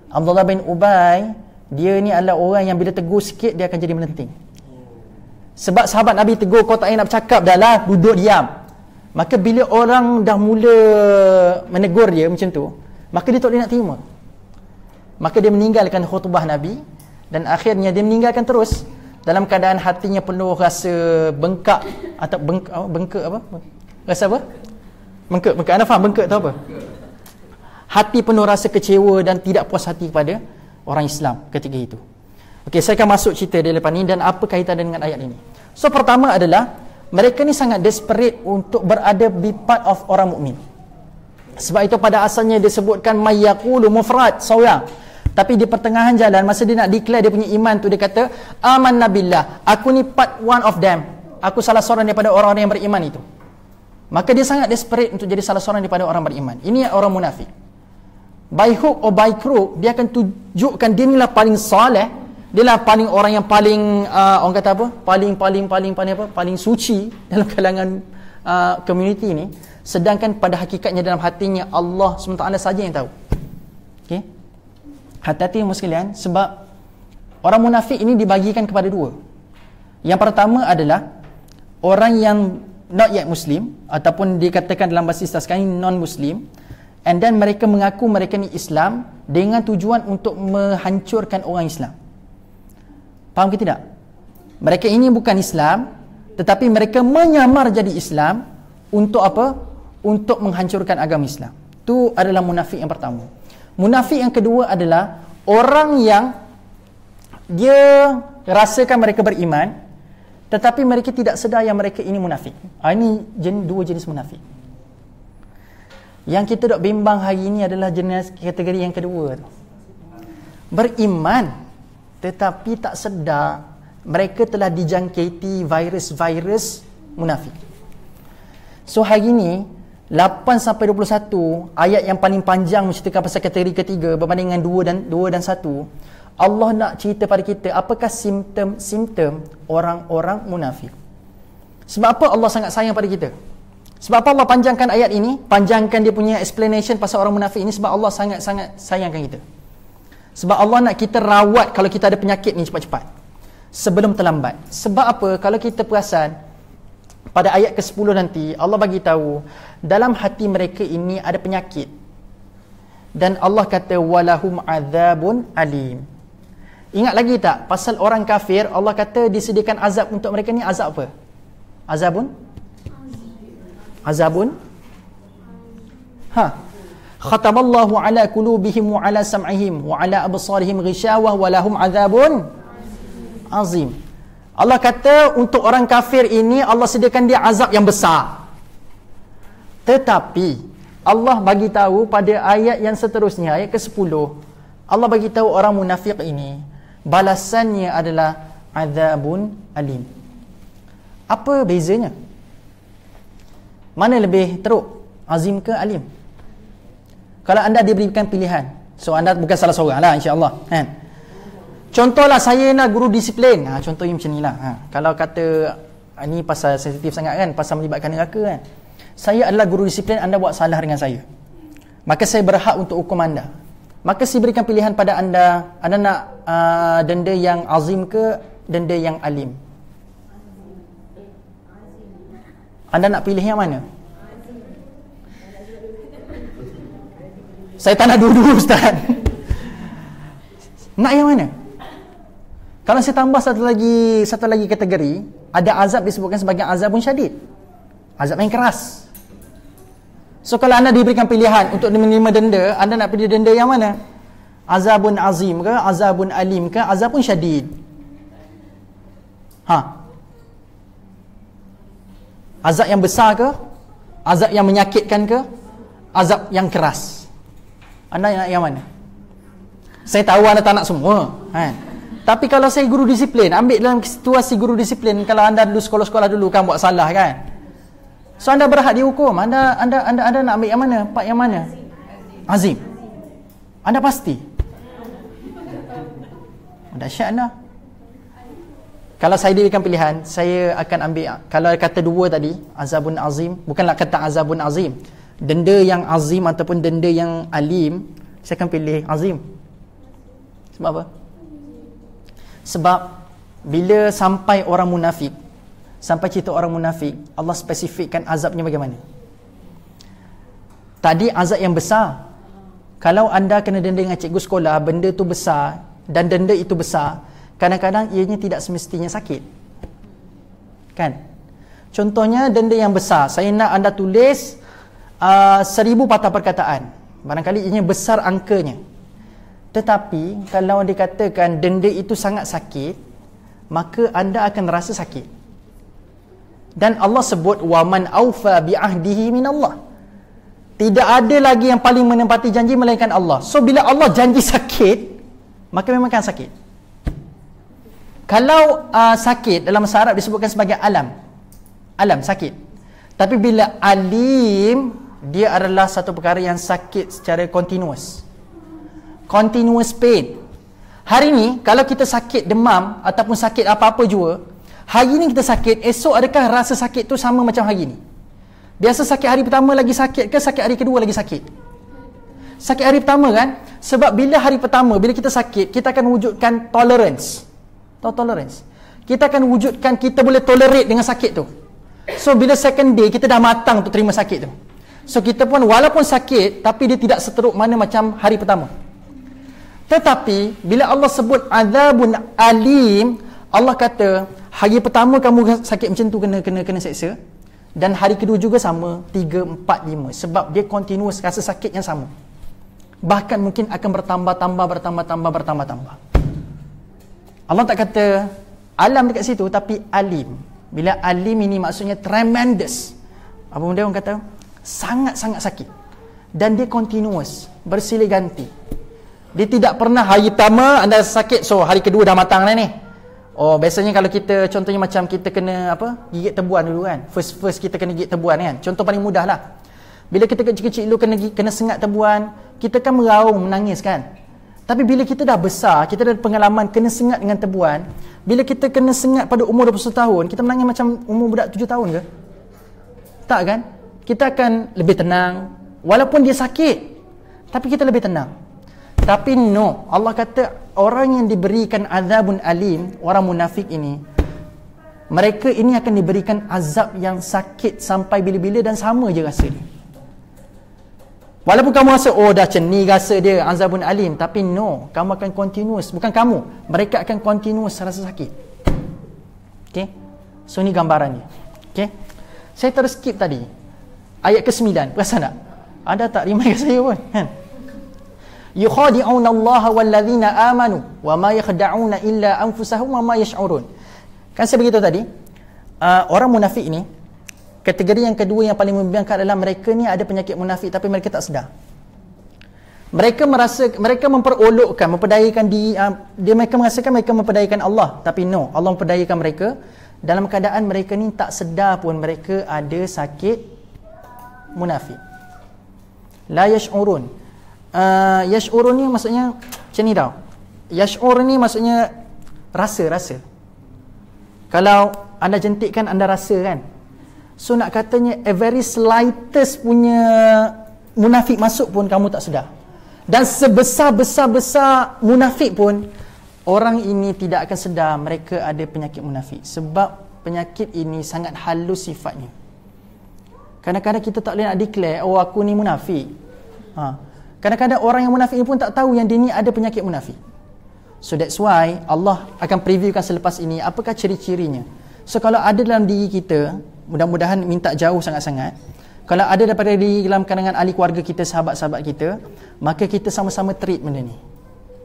Abdullah bin Ubay, dia ni adalah orang yang bila tegur sikit dia akan jadi melenting. Sebab sahabat Nabi tegur, "Kau tak payah nak bercakap dah lah, duduk diam." Maka bila orang dah mula menegur dia macam tu, maka dia tak boleh nak terima. Maka dia meninggalkan khutbah Nabi, dan akhirnya dia meninggalkan terus dalam keadaan hatinya penuh rasa bengkak atau bengkak apa? Rasa apa? Bengkak. Anda faham bengkak tu apa? Hati penuh rasa kecewa dan tidak puas hati kepada orang Islam ketika itu. Okey, saya akan masuk cerita dia lepas ni dan apa kaitan dengan ayat ini. So pertama adalah mereka ni sangat desperate untuk berada di part of orang mukmin. Sebab itu pada asalnya disebutkan mayyaqulu mufrad seorang. Tapi di pertengahan jalan masa dia nak declare dia punya iman tu, dia kata amanna billah, aku ni part one of them, aku salah seorang daripada orang-orang yang beriman itu. Maka dia sangat desperate untuk jadi salah seorang daripada orang beriman. Ini orang munafik. By hook or by crook, dia akan tunjukkan dia ni lah paling soleh, dia lah paling orang yang paling orang kata apa, paling suci dalam kalangan community ni. Sedangkan pada hakikatnya dalam hatinya Allah SWT saja yang tahu. Okey, hati-hati sekalian, sebab orang munafik ini dibagikan kepada dua. Yang pertama adalah orang yang not yet Muslim, ataupun dikatakan dalam bahasa Islam sekarang non-Muslim, and then mereka mengaku mereka ni Islam dengan tujuan untuk menghancurkan orang Islam. Faham ke tidak? Mereka ini bukan Islam, tetapi mereka menyamar jadi Islam untuk apa? Untuk menghancurkan agama Islam. Itu adalah munafik yang pertama. Munafik yang kedua adalah orang yang dia rasakan mereka beriman, tetapi mereka tidak sedar yang mereka ini munafik. Ini dua jenis munafik. Yang kita dok bimbang hari ini adalah jenis kategori yang kedua tu. Beriman tetapi tak sedar mereka telah dijangkiti virus-virus munafik. So hari ini 8-21 ayat yang paling panjang menceritakan pasal kategori ketiga berbanding dengan 2 dan 1. Allah nak cerita pada kita apakah simptom-simptom orang-orang munafik. Sebab apa Allah sangat sayang pada kita? Sebab apa Allah panjangkan ayat ini, panjangkan dia punya explanation pasal orang munafik ini? Sebab Allah sangat-sangat sayangkan kita. Sebab Allah nak kita rawat kalau kita ada penyakit ni cepat-cepat, sebelum terlambat. Sebab apa? Kalau kita perasan pada ayat ke-10 nanti Allah bagi tahu dalam hati mereka ini ada penyakit. Dan Allah kata walahum adzabun alim. Ingat lagi tak pasal orang kafir, Allah kata disediakan azab untuk mereka ni. Azab apa? Azabun khatamallahu ala qulubihim wa ala sam'ihim wa ala absarihim ghishawah wa lahum adzabun azim. Allah kata untuk orang kafir ini Allah sediakan dia azab yang besar. Tetapi Allah bagi tahu pada ayat yang seterusnya, ayat ke-10, Allah bagi tahu orang munafik ini balasannya adalah azabun alim. Apa bezanya? Mana lebih teruk? Azim ke alim? Kalau anda diberikan pilihan, so anda bukan salah seorang lah insya-Allah, kan? Contohlah saya nak guru disiplin. Contohnya macam inilah. Kalau kata ni pasal sensitif sangat kan, pasal melibatkan neraka kan. Saya adalah guru disiplin, anda buat salah dengan saya. Maka saya berhak untuk hukum anda. Maka si berikan pilihan pada anda. Anda nak denda yang azim ke denda yang alim? Anda nak pilih yang mana? Saya tak nak dua-dua, Ustaz. Nak yang mana? Kalau saya tambah satu lagi kategori, ada azab disebutkan sebagai azabun syadid, azab yang keras. So kalau anda diberikan pilihan untuk menerima denda, anda nak pilih denda yang mana? Azabun azim ke, azabun alim ke, azabun syadid? Azab yang besar ke, azab yang menyakitkan ke, azab yang keras? Anda nak yang mana? Saya tahu anda tak nak semua, kan? Tapi kalau saya guru disiplin, ambil dalam situasi guru disiplin, kalau anda dulu sekolah-sekolah dulu kan buat salah kan, so anda berhak dihukum. Anda nak ambil yang mana? Part yang mana? Azim. Anda pasti? Dahsyat anda. Kalau saya diberikan pilihan, saya akan ambil, kalau kata dua tadi, azabun azim, bukanlah kata azabun azim, denda yang azim ataupun denda yang alim, saya akan pilih azim. Sebab apa? Sebab bila sampai orang munafik, sampai cerita orang munafik, Allah spesifikkan azabnya bagaimana. Tadi azab yang besar. Kalau anda kena denda dengan cikgu sekolah, benda tu besar dan denda itu besar, kadang-kadang ianya tidak semestinya sakit, kan? Contohnya denda yang besar, saya nak anda tulis 1000 patah perkataan, barangkali ianya besar angkanya. Tetapi kalau dikatakan denda itu sangat sakit, maka anda akan rasa sakit. Dan Allah sebut waman aufa bi'ahdihi minallah. Tidak ada lagi yang paling menempati janji melainkan Allah. So bila Allah janji sakit, maka memang akan sakit. Kalau sakit dalam bahasa Arab disebutkan sebagai alam. Alam, sakit. Tapi bila alim, dia adalah satu perkara yang sakit secara continuous pain. Hari ni kalau kita sakit demam ataupun sakit apa-apa jua, hari ni kita sakit, esok adakah rasa sakit tu sama macam hari ni? Biasa sakit hari pertama lagi sakit ke sakit hari kedua lagi sakit? Sakit hari pertama kan? Sebab bila hari pertama, bila kita sakit, kita akan wujudkan tolerance. Tahu tolerance? Kita akan wujudkan kita boleh tolerate dengan sakit tu. So bila second day, kita dah matang untuk terima sakit tu. So kita pun walaupun sakit, tapi dia tidak seteruk mana macam hari pertama. Tetapi bila Allah sebut azabun alim, Allah kata hari pertama kamu sakit macam tu kena seksa, dan hari kedua juga sama, 3, 4, 5, sebab dia continuous rasa sakit yang sama. Bahkan mungkin akan bertambah. Allah tak kata alam dekat situ, tapi alim. Bila alim ini maksudnya tremendous. Apa benda orang kata? Sangat-sangat sakit. Dan dia continuous, bersilih ganti. Dia tidak pernah hari pertama anda sakit, so hari kedua dah matang dah ni. Oh, biasanya kalau kita, contohnya macam kita kena gigit tebuan dulu kan. First kita kena gigit tebuan kan. Contoh paling mudah lah. Bila kita kecil-kecil dulu kena sengat tebuan, kita kan meraung, menangis kan. Tapi bila kita dah besar, kita dah pengalaman kena sengat dengan tebuan, bila kita kena sengat pada umur 21 tahun, kita menangis macam umur budak 7 tahun ke? Tak kan? Kita akan lebih tenang. Walaupun dia sakit, tapi kita lebih tenang. Tapi no, Allah kata orang yang diberikan azabun alim, orang munafik ini, mereka ini akan diberikan azab yang sakit sampai bila-bila dan sama je rasa dia. Walaupun kamu rasa, oh dah ceni rasa dia azabun alim, tapi no, kamu akan continuous, bukan kamu, mereka akan continuous rasa sakit. Okay? So ni gambarannya. Okay? Saya terus skip tadi ayat ke-9, perasan tak? Anda tak remind saya pun kan? Yukhadi'una Allah wallazina amanu wa ma yakhda'una illa anfusahum wa ma yash'urun. Kan saya beritahu tadi, orang munafik ini, kategori yang kedua yang paling membimbangkan adalah mereka ni ada penyakit munafik tapi mereka tak sedar. Mereka memperolokkan, memperdayakan mereka merasakan mereka memperdayakan Allah, tapi no, Allah memperdayakan mereka dalam keadaan mereka ni tak sedar pun mereka ada sakit munafik. La yash'urun. Yash'urun ni maksudnya macam ni tau. Yash'ur ni maksudnya rasa. Kalau anda jentikkan, anda rasa kan. So nak katanya a very slightest punya munafik masuk pun kamu tak sedar. Dan sebesar-besar munafik pun, orang ini tidak akan sedar mereka ada penyakit munafik. Sebab penyakit ini sangat halus sifatnya. Kadang-kadang kita tak boleh nak declare, oh aku ni munafik. Kadang-kadang orang yang munafik ni pun tak tahu yang dia ni ada penyakit munafik. So that's why Allah akan previewkan selepas ini apakah ciri-cirinya. So kalau ada dalam diri kita, mudah-mudahan minta jauh sangat-sangat. Kalau ada daripada diri dalam kalangan ahli keluarga kita, sahabat-sahabat kita, maka kita sama-sama treat benda ni.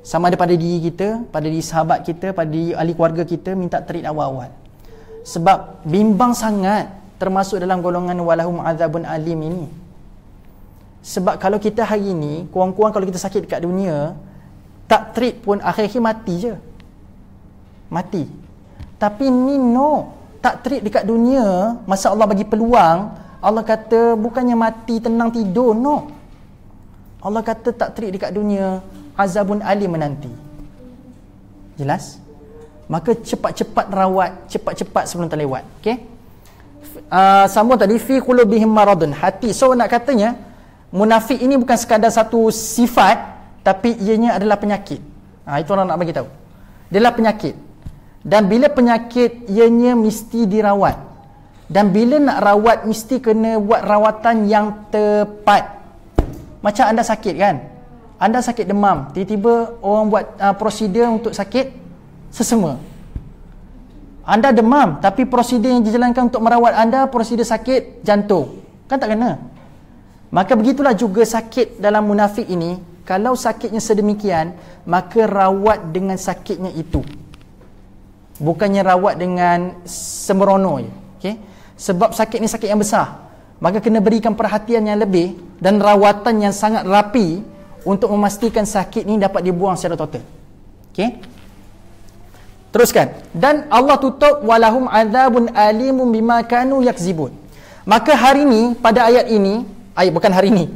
Sama ada pada diri kita, pada diri sahabat kita, pada diri ahli keluarga kita, minta treat awal-awal. Sebab bimbang sangat termasuk dalam golongan walahum azabun alim ini. Sebab kalau kita hari ni, kurang-kurang kalau kita sakit dekat dunia, tak treat pun akhir-akhir mati je. Mati. Tapi ni no, tak treat dekat dunia, masa Allah bagi peluang, Allah kata bukannya mati tenang tidur, no. Allah kata tak treat dekat dunia, azabun alim menanti. Jelas? Maka cepat-cepat rawat, cepat-cepat sebelum terlewat. Okey? Sambung tadi, fi qulubihim maradun, hati. So nak katanya munafik ini bukan sekadar satu sifat, tapi ianya adalah penyakit. Itu orang nak bagi tahu. Dia adalah penyakit. Dan bila penyakit, ianya mesti dirawat. Dan bila nak rawat, mesti kena buat rawatan yang tepat. Macam anda sakit kan, anda sakit demam, tiba-tiba orang buat prosedur untuk sakit sesama. Anda demam, tapi prosedur yang dijalankan untuk merawat anda prosedur sakit jantung, kan tak kena. Maka begitulah juga sakit dalam munafik ini. Kalau sakitnya sedemikian, maka rawat dengan sakitnya itu, bukannya rawat dengan sembrono je. Okay? Sebab sakit ni sakit yang besar, maka kena berikan perhatian yang lebih dan rawatan yang sangat rapi untuk memastikan sakit ni dapat dibuang secara total. Okey? Teruskan. Dan Allah tutup walahum adzabun alimun bima kanu yakzibun. Maka hari ni, pada ayat ini,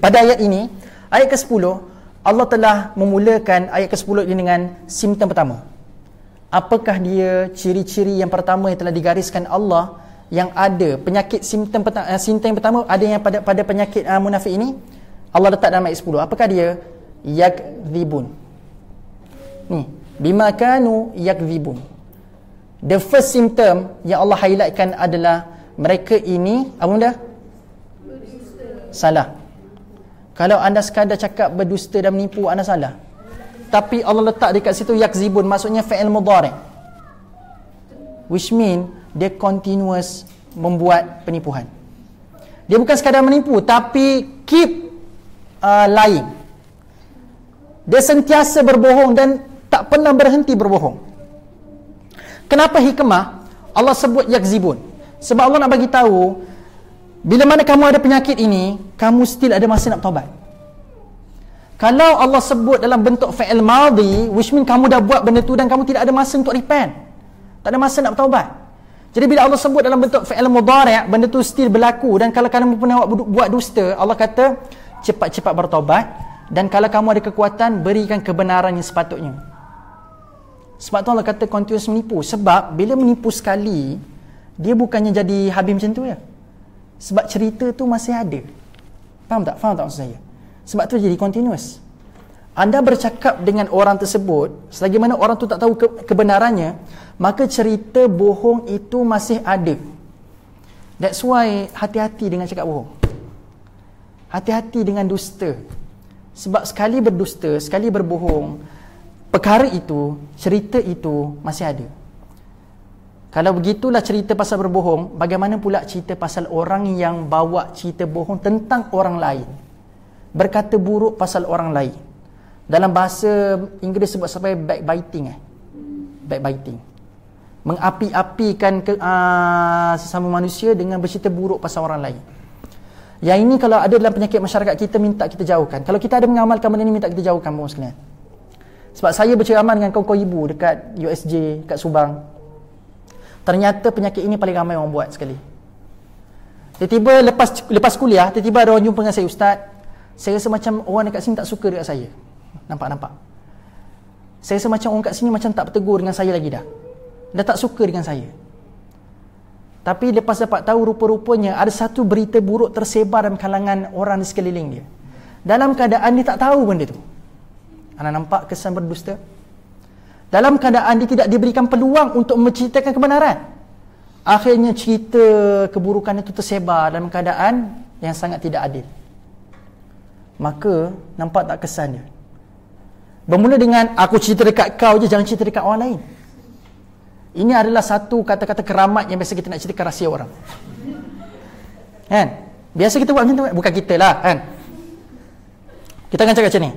pada ayat ini, ayat ke-10, Allah telah memulakan ayat ke-10 ini dengan simptom pertama. Apakah dia ciri-ciri yang pertama yang telah digariskan Allah yang ada penyakit simptom yang pertama ada yang pada penyakit munafik ini, Allah letak dalam ayat 10. Apakah dia? Yakdzibun. Ni, bima kanu yakdzibun. The first symptom yang Allah highlightkan adalah mereka ini apa benda? Salah. Kalau anda sekadar cakap berdusta dan menipu, anda salah. Tapi Allah letak dekat situ yakdzibun, maksudnya fi'il mudhari', which mean dia continuous membuat penipuan. Dia bukan sekadar menipu, tapi keep lying. Dia sentiasa berbohong dan tak pernah berhenti berbohong. Kenapa hikmah Allah sebut yakzibun? Sebab Allah nak bagi tahu, bila mana kamu ada penyakit ini, kamu still ada masa nak bertaubat. Kalau Allah sebut dalam bentuk fi'il madhi, which mean kamu dah buat benda tu dan kamu tidak ada masa untuk repent, tak ada masa nak bertaubat. Jadi bila Allah sebut dalam bentuk fi'il mudhari', benda tu still berlaku, dan kalau kamu pernah buat dusta, Allah kata cepat-cepat bertaubat, dan kalau kamu ada kekuatan, berikan kebenaran yang sepatutnya. Sebab tu Allah kata continuous menipu. Sebab bila menipu sekali, dia bukannya jadi habis macam tu ya. Sebab cerita tu masih ada. Faham tak? Faham tak maksud saya? Sebab tu jadi continuous. Anda bercakap dengan orang tersebut, selagi mana orang tu tak tahu kebenarannya, maka cerita bohong itu masih ada. That's why hati-hati dengan cakap bohong. Hati-hati dengan dusta. Sebab sekali berdusta, sekali berbohong, perkara itu, cerita itu masih ada. Kalau begitulah cerita pasal berbohong, bagaimana pula cerita pasal orang yang bawa cerita bohong tentang orang lain, berkata buruk pasal orang lain. Dalam bahasa Inggeris sebut sampai backbiting. Backbiting, mengapi-apikan sesama manusia dengan bercerita buruk pasal orang lain. Yang ini kalau ada dalam penyakit masyarakat kita, minta kita jauhkan. Kalau kita ada mengamalkan benda ini, minta kita jauhkan bahawa sekalian. Sebab saya berceramah dengan kawan-kawan ibu dekat USJ, dekat Subang. Ternyata penyakit ini paling ramai orang buat sekali. Tiba-tiba lepas kuliah, tiba-tiba ada orang jumpa dengan saya, Ustaz, saya rasa macam orang dekat sini tak suka dekat saya. Nampak. Saya rasa macam orang kat sini macam tak bertegur dengan saya lagi dah. Dah tak suka dengan saya. Tapi lepas dapat tahu, rupa-rupanya ada satu berita buruk tersebar dalam kalangan orang di sekeliling dia, dalam keadaan dia tak tahu benda tu. Anda nampak kesan berdusta? Dalam keadaan dia tidak diberikan peluang untuk menceritakan kebenaran, akhirnya cerita keburukan itu tersebar dalam keadaan yang sangat tidak adil. Maka nampak tak kesan dia? Bermula dengan aku cerita dekat kau je, jangan cerita dekat orang lain. Ini adalah satu kata-kata keramat yang biasa kita nak ceritakan rahsia orang, kan? Biasa kita buat macam tu, bukan kita lah, kan? Kita akan cakap macam ni,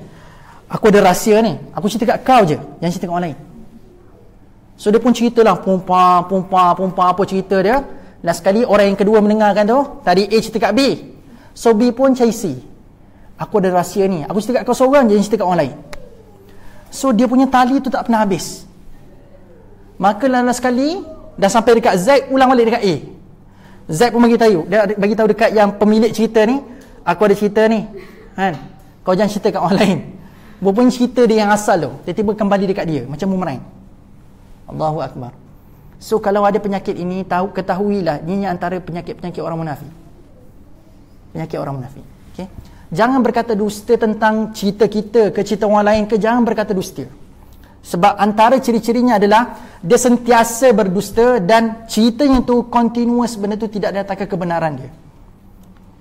aku ada rahsia ni, aku cerita kat kau je, jangan cerita kat orang lain. So dia pun ceritalah, pompa apa cerita dia. Last sekali orang yang kedua mendengarkan tu, tadi A cerita kat B, so B pun cari C, aku ada rahsia ni, aku cerita kat kau seorang, jangan cerita kat orang lain. So dia punya tali tu tak pernah habis. Maka last sekali dah sampai dekat Z, ulang balik dekat A. Z pun bagi tahu dekat yang pemilik cerita ni, aku ada cerita ni, kan? Kau jangan cerita kat orang lain. Berapa cerita dia yang asal tu, tiba-tiba kembali dekat dia macam bumerang. Allahu Akbar. So kalau ada penyakit ini, ketahuilah ini antara penyakit-penyakit orang munafik. Penyakit orang munafik. Okay? Jangan berkata dusta tentang cerita kita ke cerita orang lain ke, jangan berkata dusta. Sebab antara ciri-cirinya adalah dia sentiasa berdusta dan ceritanya tu continuous, benda tu tidak datangkan kebenaran dia.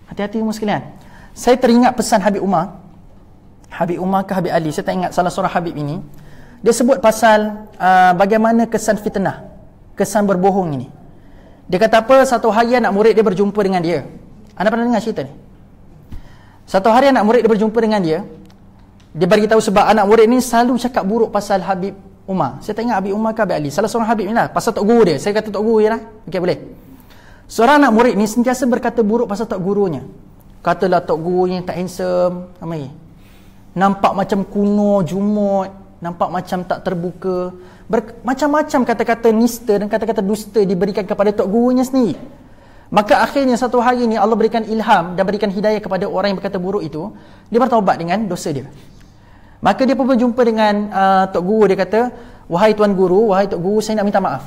Hati-hati semua sekalian. Saya teringat pesan Habib Umar. Habib Umar ke Habib Ali, saya tak ingat salah seorang Habib ini. Dia sebut pasal bagaimana kesan fitnah, kesan berbohong ini. Dia kata apa, satu hari anak murid dia berjumpa dengan dia. Anda pernah dengar cerita ni? Satu hari anak murid dia berjumpa dengan dia. Dia beritahu sebab anak murid ni selalu cakap buruk pasal Habib Umar. Saya tak ingat Habib Umar ke Habib Ali, salah seorang Habib ni lah, pasal tok guru dia. Saya kata tok guru je lah, okey boleh. Seorang anak murid ni sentiasa berkata buruk pasal tok gurunya. Katalah tok gurunya tak handsome, nampak macam kuno, jumut, nampak macam tak terbuka, macam-macam kata-kata nista dan kata-kata dusta diberikan kepada tok gurunya sendiri. Maka akhirnya satu hari ni Allah berikan ilham dan berikan hidayah kepada orang yang berkata buruk itu. Dia bertaubat dengan dosa dia. Maka dia pun berjumpa dengan tok guru. Dia kata, wahai tuan guru, wahai tok guru, saya nak minta maaf.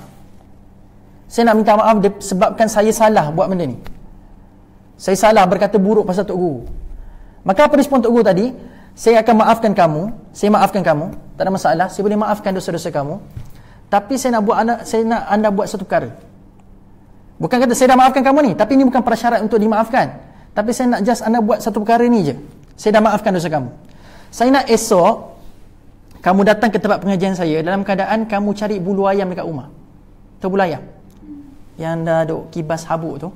Saya nak minta maaf sebabkan saya salah buat benda ni. Saya salah berkata buruk pasal tok guru. Maka apa respon tok guru tadi? Saya akan maafkan kamu. Saya maafkan kamu, tak ada masalah. Saya boleh maafkan dosa-dosa kamu. Tapi saya nak anda buat satu perkara. Bukan kata saya dah maafkan kamu ni, tapi ini bukan prasyarat untuk dimaafkan. Tapi saya nak just anda buat satu perkara ni je. Saya dah maafkan dosa kamu. Saya nak esok kamu datang ke tempat pengajian saya dalam keadaan kamu cari bulu ayam dekat rumah. Tahu bulu ayam? Yang dah duk kibas habuk tu.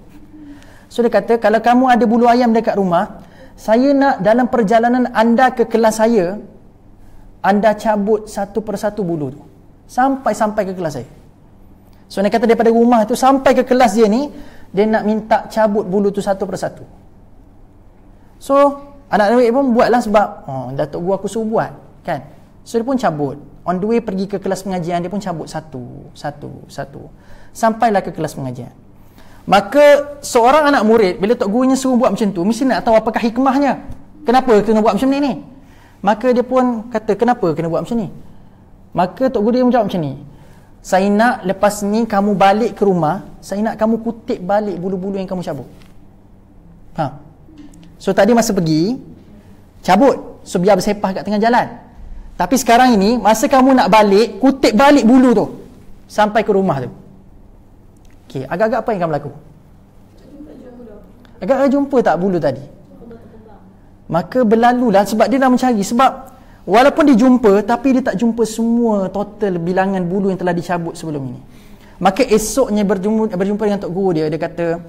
So dia kata, kalau kamu ada bulu ayam dekat rumah, saya nak dalam perjalanan anda ke kelas saya, anda cabut satu persatu bulu tu sampai ke kelas saya. So dia kata daripada rumah tu sampai ke kelas dia ni, dia nak minta cabut bulu tu satu persatu. So anak murid pun buatlah sebab Datuk Guru aku suruh buat, kan? So dia pun cabut. On the way pergi ke kelas pengajian, dia pun cabut satu sampailah ke kelas pengajian. Maka seorang anak murid bila tok gurunya suruh buat macam tu, mesti nak tahu apakah hikmahnya. Kenapa kena buat macam ni? Maka dia pun kata, kenapa kena buat macam ni? Maka tok guru dia menjawab macam ni, saya nak lepas ni kamu balik ke rumah, saya nak kamu kutip balik bulu-bulu yang kamu cabut. So tadi masa pergi cabut, so biar bersepah kat tengah jalan. Tapi sekarang ini masa kamu nak balik, kutip balik bulu tu sampai ke rumah tu. Okey, agak-agak apa yang kamu laku? Agak-agak jumpa tak bulu tadi? Maka berlalulah sebab dia dah mencari. Sebab walaupun dia jumpa, tapi dia tak jumpa semua total bilangan bulu yang telah dicabut sebelum ini. Maka esoknya berjumpa dengan tok guru dia. Dia kata,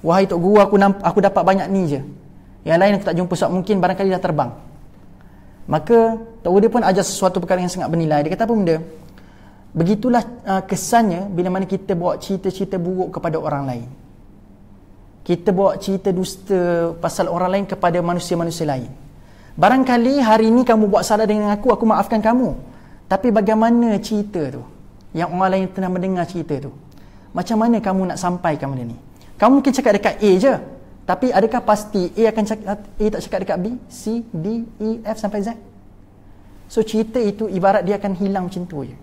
wahai tok guru, aku dapat banyak ni je, yang lain aku tak jumpa sebab mungkin barangkali dah terbang. Maka tok guru dia pun ajar sesuatu perkara yang sangat bernilai. Dia kata apa benda? Begitulah kesannya bila mana kita bawa cerita-cerita buruk kepada orang lain. Kita bawa cerita dusta pasal orang lain kepada manusia-manusia lain. Barangkali hari ini kamu buat salah dengan aku maafkan kamu. Tapi bagaimana cerita tu? Yang orang lain pernah mendengar cerita tu. Macam mana kamu nak sampaikan benda ni? Kamu mungkin cakap dekat A je. Tapi adakah pasti A tak cakap dekat B, C, D, E, F sampai Z? So cerita itu ibarat dia akan hilang macam tu je.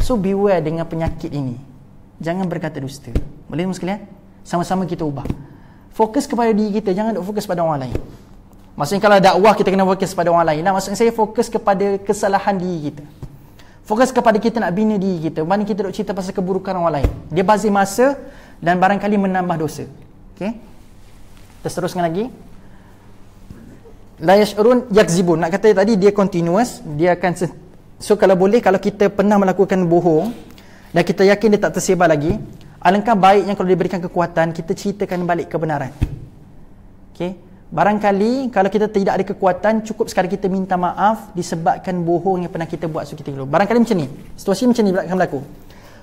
So beware dengan penyakit ini. Jangan berkata dusta. Boleh sekalian? Sama-sama kita ubah. Fokus kepada diri kita, jangan fokus pada orang lain. Maksudnya kalau dakwah kita kena fokus pada orang lain. Nah, maksudnya saya fokus kepada kesalahan diri kita. Fokus kepada kita nak bina diri kita. Mana kita duk cerita pasal keburukan orang lain. Dia bazir masa dan barangkali menambah dosa. Okey. Teruskan lagi. La yash'urun yakzibun. Nak kata tadi dia continuous, dia akan so kalau boleh, kalau kita pernah melakukan bohong dan kita yakin dia tak tersebar lagi, alangkah baiknya kalau diberikan kekuatan kita ceritakan balik kebenaran. Okey. Barangkali kalau kita tidak ada kekuatan, cukup sekali kita minta maaf disebabkan bohong yang pernah kita buat kita dulu. Barangkali macam ni. Situasi macam ni akan berlaku.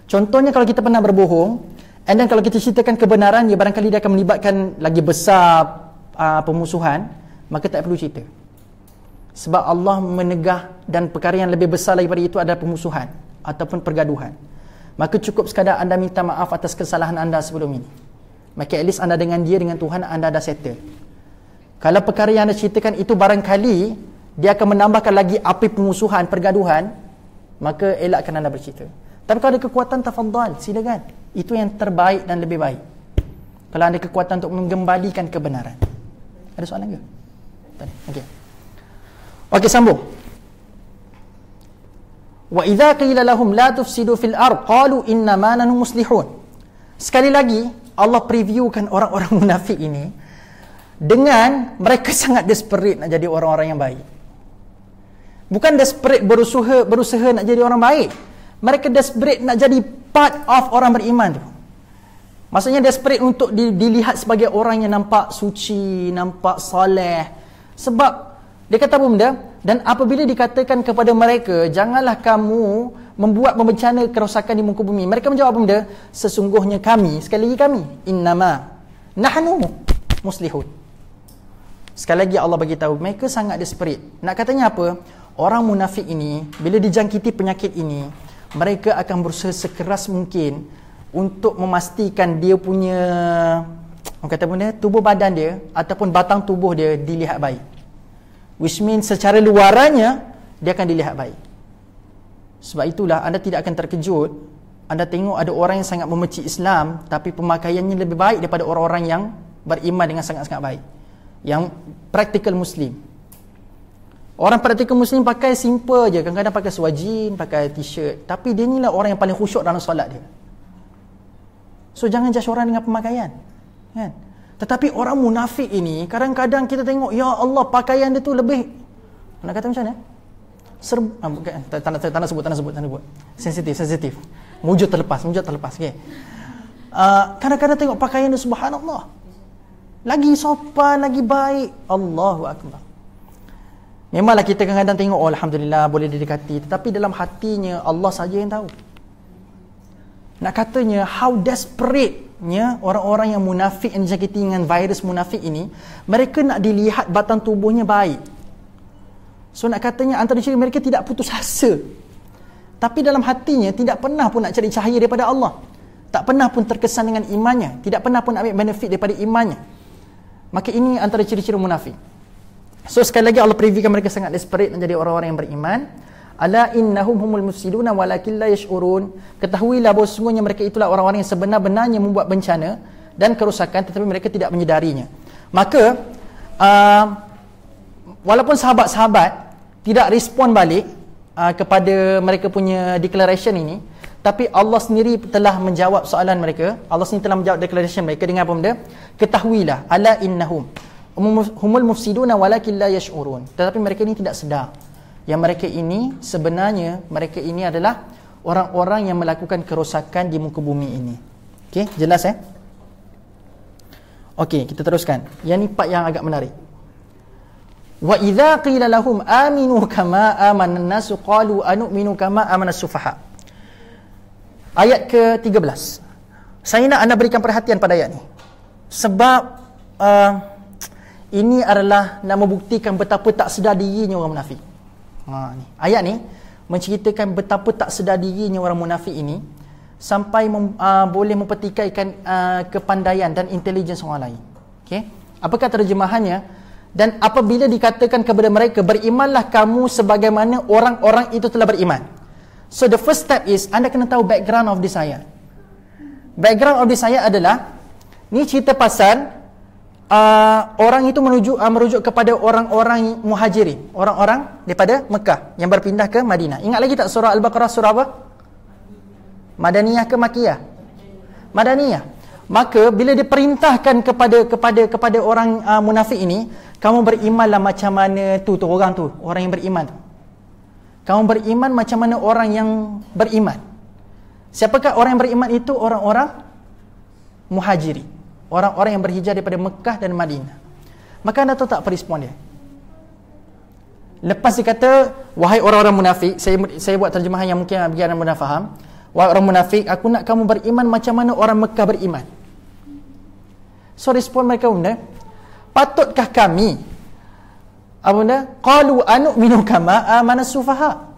Contohnya kalau kita pernah berbohong, and then kalau kita ceritakan kebenaran, ya barangkali dia akan melibatkan lagi besar pemusuhan, maka tak perlu cerita. Sebab Allah menegah dan perkara yang lebih besar daripada itu adalah pemusuhan ataupun pergaduhan. Maka cukup sekadar anda minta maaf atas kesalahan anda sebelum ini. Maka at least anda dengan dia, dengan Tuhan anda dah settle. Kalau perkara yang anda ceritakan itu barangkali dia akan menambahkan lagi api pemusuhan, pergaduhan, maka elakkan anda bercerita. Tapi kalau ada kekuatan, tafadhal, silakan. Itu yang terbaik dan lebih baik. Kalau ada kekuatan untuk menggembalikan kebenaran. Ada soalan ke? Tak ada. Okey. Okey, sambung. Wa idza qila lahum la tufsidu fil ard qalu inna ma nahnu muslihun. Sekali lagi Allah previewkan orang-orang munafik ini dengan mereka sangat desperate nak jadi orang-orang yang baik. Bukan desperate berusaha nak jadi orang baik. Mereka desperate nak jadi part of orang beriman tu. Maksudnya desperate untuk dilihat sebagai orang yang nampak suci, nampak soleh. Sebab dia kata apa benda? Dan apabila dikatakan kepada mereka, janganlah kamu membuat membencana kerosakan di muka bumi, mereka menjawab apa benda? Sesungguhnya kami, sekali lagi kami, innama nahnu muslihun. Sekali lagi Allah bagi tahu mereka sangat desperate. Nak katanya apa? Orang munafik ini bila dijangkiti penyakit ini, mereka akan berusaha sekeras mungkin untuk memastikan dia punya kata benda, tubuh badan dia ataupun batang tubuh dia dilihat baik. Which means secara luarannya dia akan dilihat baik. Sebab itulah anda tidak akan terkejut anda tengok ada orang yang sangat membenci Islam tapi pemakaiannya lebih baik daripada orang-orang yang beriman dengan sangat-sangat baik, yang practical Muslim. Orang practical Muslim pakai simple je, kadang-kadang pakai seluar pakai t-shirt, tapi dia ni lah orang yang paling khusyuk dalam solat dia. So jangan judge orang dengan pemakaian, kan? Tetapi orang munafik ini kadang-kadang kita tengok, ya Allah, pakaian dia tu lebih, nak kata macam mana? Tak nak sebut. Sensitif. Mujud terlepas, okey. Kadang-kadang tengok pakaian dia, subhanallah, lagi sopan, lagi baik. Allahu akbar. Memanglah kita kadang-kadang tengok, oh alhamdulillah boleh didekati, tetapi dalam hatinya Allah saja yang tahu. Nak katanya how desperate-nya orang-orang yang munafik, yang dijangkiti dengan virus munafik ini, mereka nak dilihat batang tubuhnya baik. So nak katanya antara ciri mereka tidak putus asa, tapi dalam hatinya tidak pernah pun nak cari cahaya daripada Allah, tak pernah pun terkesan dengan imannya, tidak pernah pun ambil benefit daripada imannya. Maka ini antara ciri-ciri munafik. So sekali lagi Allah previewkan mereka sangat desperate nak jadi orang-orang yang beriman. Ala innahum humul mufsiduna walakin la yash'urun. Ketahuilah bahawa sesungguhnya mereka itulah orang-orang yang sebenar-benarnya membuat bencana dan kerosakan, tetapi mereka tidak menyedarinya. Maka walaupun sahabat-sahabat tidak respon balik kepada mereka punya declaration ini, tapi Allah sendiri telah menjawab soalan mereka. Allah sendiri telah menjawab declaration mereka dengan apa benda? Ketahuilah, ala innahum humul mufsiduna walakin la yash'urun. Tetapi mereka ini tidak sedar yang mereka ini sebenarnya mereka ini adalah orang-orang yang melakukan kerosakan di muka bumi ini. Okey, jelas Okey, kita teruskan. Yang ni part yang agak menarik. Wa idza qila lahum aminu kama amana an-nas qalu anu'minu kama amana as-sufaha. Ayat ke-13. Saya nak anda berikan perhatian pada ayat ni. Sebab ini adalah nak membuktikan betapa tak sedar dirinya orang munafik. Ni. Ayat ni menceritakan betapa tak sedar dirinya orang munafik ini sampai boleh mempertikaikan kepandaian dan intelligence orang lain. Okey. Apakah terjemahannya? Dan apabila dikatakan kepada mereka, berimanlah kamu sebagaimana orang-orang itu telah beriman. So the first step is anda kena tahu background of this ayat. Background of this ayat adalah ni cerita pasal orang itu merujuk kepada orang-orang muhajirin, orang-orang daripada Mekah yang berpindah ke Madinah. Ingat lagi tak surah Al-Baqarah surah apa? Madaniyah ke Makiyah? Madaniyah. Maka bila diperintahkan kepada orang munafik ini, kamu berimanlah macam mana tu orang yang beriman tu. Kamu beriman macam mana orang yang beriman. Siapakah orang yang beriman itu? Orang-orang muhajirin, orang-orang yang berhijrah daripada Mekah dan Madinah. Maka anda tahu tak apa respon dia? Lepas dia kata, wahai orang-orang munafik, saya buat terjemahan yang mungkin bagi anda mudah faham. Wahai orang munafik, aku nak kamu beriman macam mana orang Mekah beriman. So respon mereka benda, patutkah kami qalu anu'minu kama amana sufaha.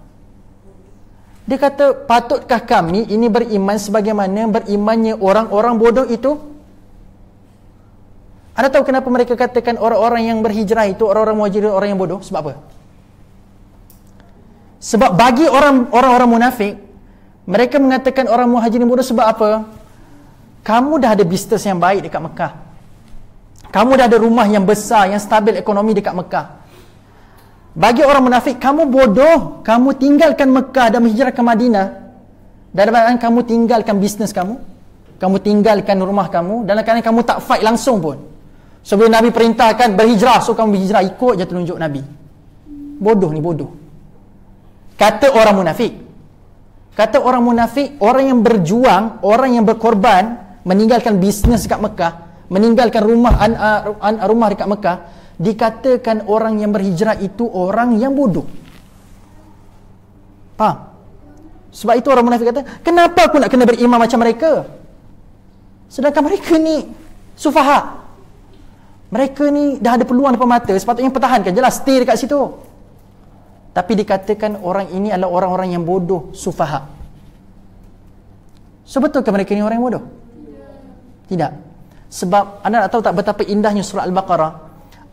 Dia kata, patutkah kami ini beriman sebagaimana berimannya orang-orang bodoh itu? Anda tahu kenapa mereka katakan orang-orang yang berhijrah itu orang-orang muhajirin orang yang bodoh? Sebab apa? Sebab bagi orang-orang munafik, mereka mengatakan orang muhajirin bodoh sebab apa? Kamu dah ada bisnes yang baik dekat Mekah. Kamu dah ada rumah yang besar, yang stabil ekonomi dekat Mekah. Bagi orang munafik, kamu bodoh. Kamu tinggalkan Mekah dan berhijrah ke Madinah. Dan kamu tinggalkan bisnes kamu. Kamu tinggalkan rumah kamu. Dalam keadaan kamu tak fight langsung pun. Sebelum Nabi perintahkan berhijrah, so kamu berhijrah, ikut je telunjuk Nabi. Bodoh ni, bodoh. Kata orang munafik. Kata orang munafik, orang yang berjuang, orang yang berkorban, meninggalkan bisnes dekat Mekah, meninggalkan rumah dekat Mekah, dikatakan orang yang berhijrah itu orang yang bodoh. Faham? Sebab itu orang munafik kata, kenapa aku nak kena beriman macam mereka? Sedangkan mereka ni sufaha. Mereka ni dah ada peluang depan mata, sepatutnya pertahankan jelas, stay dekat situ. Tapi dikatakan orang ini adalah orang-orang yang bodoh, sufaha. So betulkah mereka ni orang yang bodoh? Tidak. Sebab anda nak tahu tak betapa indahnya surah Al-Baqarah?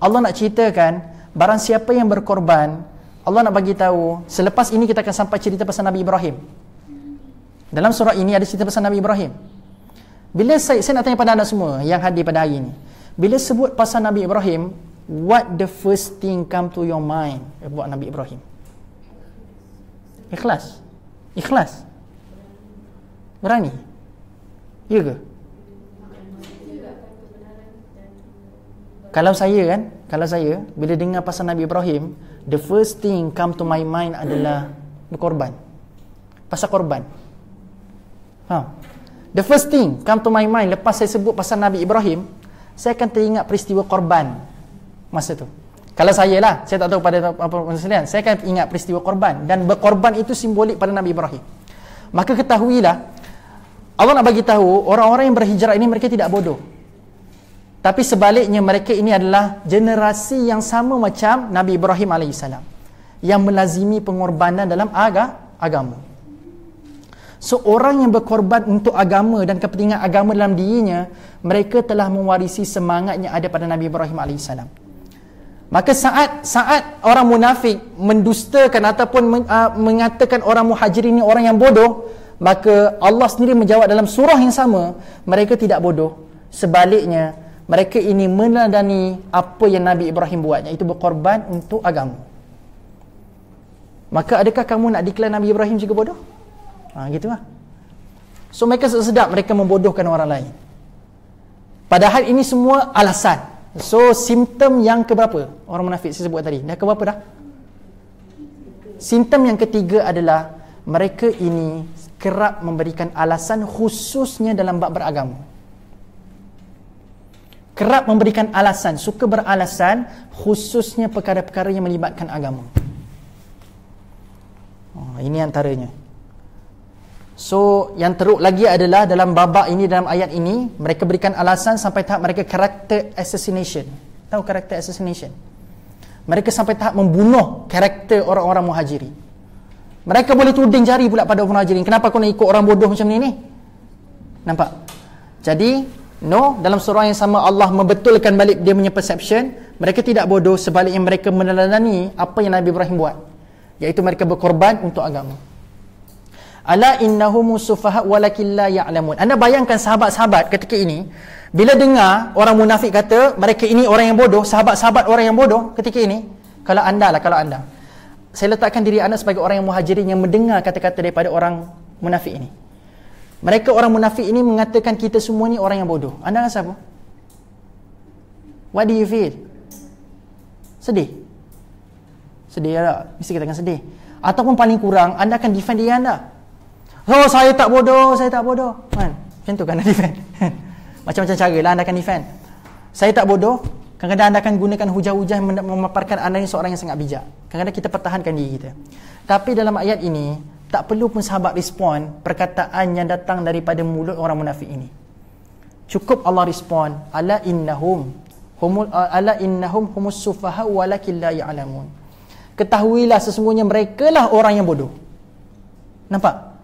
Allah nak ceritakan barang siapa yang berkorban, Allah nak bagi tahu. Selepas ini kita akan sampai cerita pasal Nabi Ibrahim. Dalam surah ini ada cerita pasal Nabi Ibrahim. Bila saya nak tanya pada anda semua yang hadir pada hari ini, bila sebut pasal Nabi Ibrahim, what the first thing come to your mind buat Nabi Ibrahim? Ikhlas. Ikhlas. Berani. Ya ke? Kalau saya bila dengar pasal Nabi Ibrahim, the first thing come to my mind adalah berkorban. Pasal korban. The first thing come to my mind lepas saya sebut pasal Nabi Ibrahim, saya akan teringat peristiwa korban masa tu. Kalau saya lah, saya tak tahu pada apa sekalian, saya akan ingat peristiwa korban, dan berkorban itu simbolik pada Nabi Ibrahim. Maka ketahuilah, Allah nak bagi tahu orang-orang yang berhijrah ini mereka tidak bodoh. Tapi sebaliknya mereka ini adalah generasi yang sama macam Nabi Ibrahim AS, yang melazimi pengorbanan dalam agama. So orang yang berkorban untuk agama dan kepentingan agama dalam dirinya, mereka telah mewarisi semangat yang ada pada Nabi Ibrahim AS. Maka saat orang munafik mendustakan ataupun mengatakan orang muhajirin ini orang yang bodoh, maka Allah sendiri menjawab dalam surah yang sama, mereka tidak bodoh. Sebaliknya, mereka ini meneladani apa yang Nabi Ibrahim buat, iaitu berkorban untuk agama. Maka adakah kamu nak declare Nabi Ibrahim juga bodoh? Gitu lah. So mereka sedap mereka membodohkan orang lain. Padahal ini semua alasan. So simptom yang keberapa orang munafik saya sebut tadi? Dah keberapa dah? Simptom yang ketiga adalah mereka ini kerap memberikan alasan, khususnya dalam bab beragama. Kerap memberikan alasan, suka beralasan, khususnya perkara-perkara yang melibatkan agama. Ini antaranya. So yang teruk lagi adalah dalam babak ini, dalam ayat ini, mereka berikan alasan sampai tahap mereka character assassination. Tahu character assassination? Mereka sampai tahap membunuh karakter orang-orang muhajirin. Mereka boleh tuding jari pula pada orang muhajirin. Kenapa kau nak ikut orang bodoh macam ni? Nampak? Jadi dalam surah yang sama Allah membetulkan balik dia punya perception. Mereka tidak bodoh, sebaliknya mereka meneladani apa yang Nabi Ibrahim buat, iaitu mereka berkorban untuk agama. Ala innahum sufaha walakin la ya'lamun. Anda bayangkan sahabat-sahabat ketika ini, Bila dengar orang munafik kata mereka ini orang yang bodoh, sahabat-sahabat orang yang bodoh ketika ini, kalau anda, saya letakkan diri anda sebagai orang yang muhajirin yang mendengar kata-kata daripada orang munafik ini. Mereka orang munafik ini mengatakan kita semua ni orang yang bodoh. Anda rasa apa? What do you feel? Sedih? Sedih tak? Mesti katakan sedih. Ataupun paling kurang anda akan defend diri anda. Oh, saya tak bodoh. Kan? Macam tu kan anda defend. Macam-macam cara lah anda akan defend. Saya tak bodoh. Kadang-kadang anda akan gunakan hujah-hujah yang memaparkan anda ni seorang yang sangat bijak. Kadang-kadang kita pertahankan diri kita. Tapi dalam ayat ini, tak perlu pun sahabat respon perkataan yang datang daripada mulut orang munafik ini. Cukup Allah respon, ala innahum humus sufaha walakin la ya'lamun. Ketahuilah sesungguhnya mereka lah orang yang bodoh. Nampak?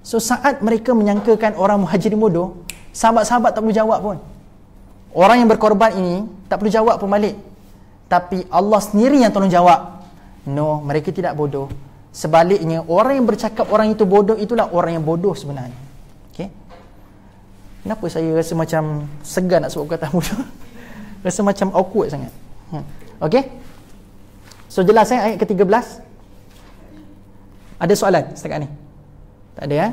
So saat mereka menyangkakan orang muhajirin bodoh, sahabat-sahabat tak perlu jawab pun. Orang yang berkorban ini tak perlu jawab pun balik. Tapi Allah sendiri yang tolong jawab. No, mereka tidak bodoh. Sebaliknya, orang yang bercakap orang itu bodoh, itulah orang yang bodoh sebenarnya. Okay? Kenapa saya rasa macam segan nak sebut kata bodoh? Rasa macam awkward sangat. Okay? So jelas ayat ke-13. Ada soalan setakat ni? Tak ada ya?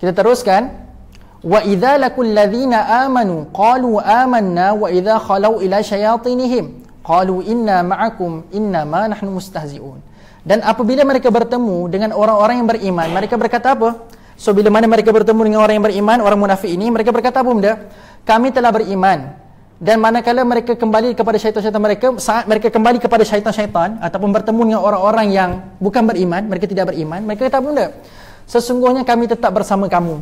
Kita teruskan. Wa idza lakul ladzina amanu qalu amanna wa idza khalau ila syayatinihim qalu inna ma'akum innama nahnu mustahzi'un. Dan apabila mereka bertemu dengan orang-orang yang beriman, mereka berkata apa? So bila mana mereka bertemu dengan orang yang beriman, orang munafik ini, mereka berkata apa benda? Kami telah beriman. Dan manakala mereka kembali kepada syaitan-syaitan mereka, saat mereka kembali kepada syaitan-syaitan ataupun bertemu dengan orang-orang yang bukan beriman, mereka tidak beriman, mereka kata apa benda? Sesungguhnya kami tetap bersama kamu.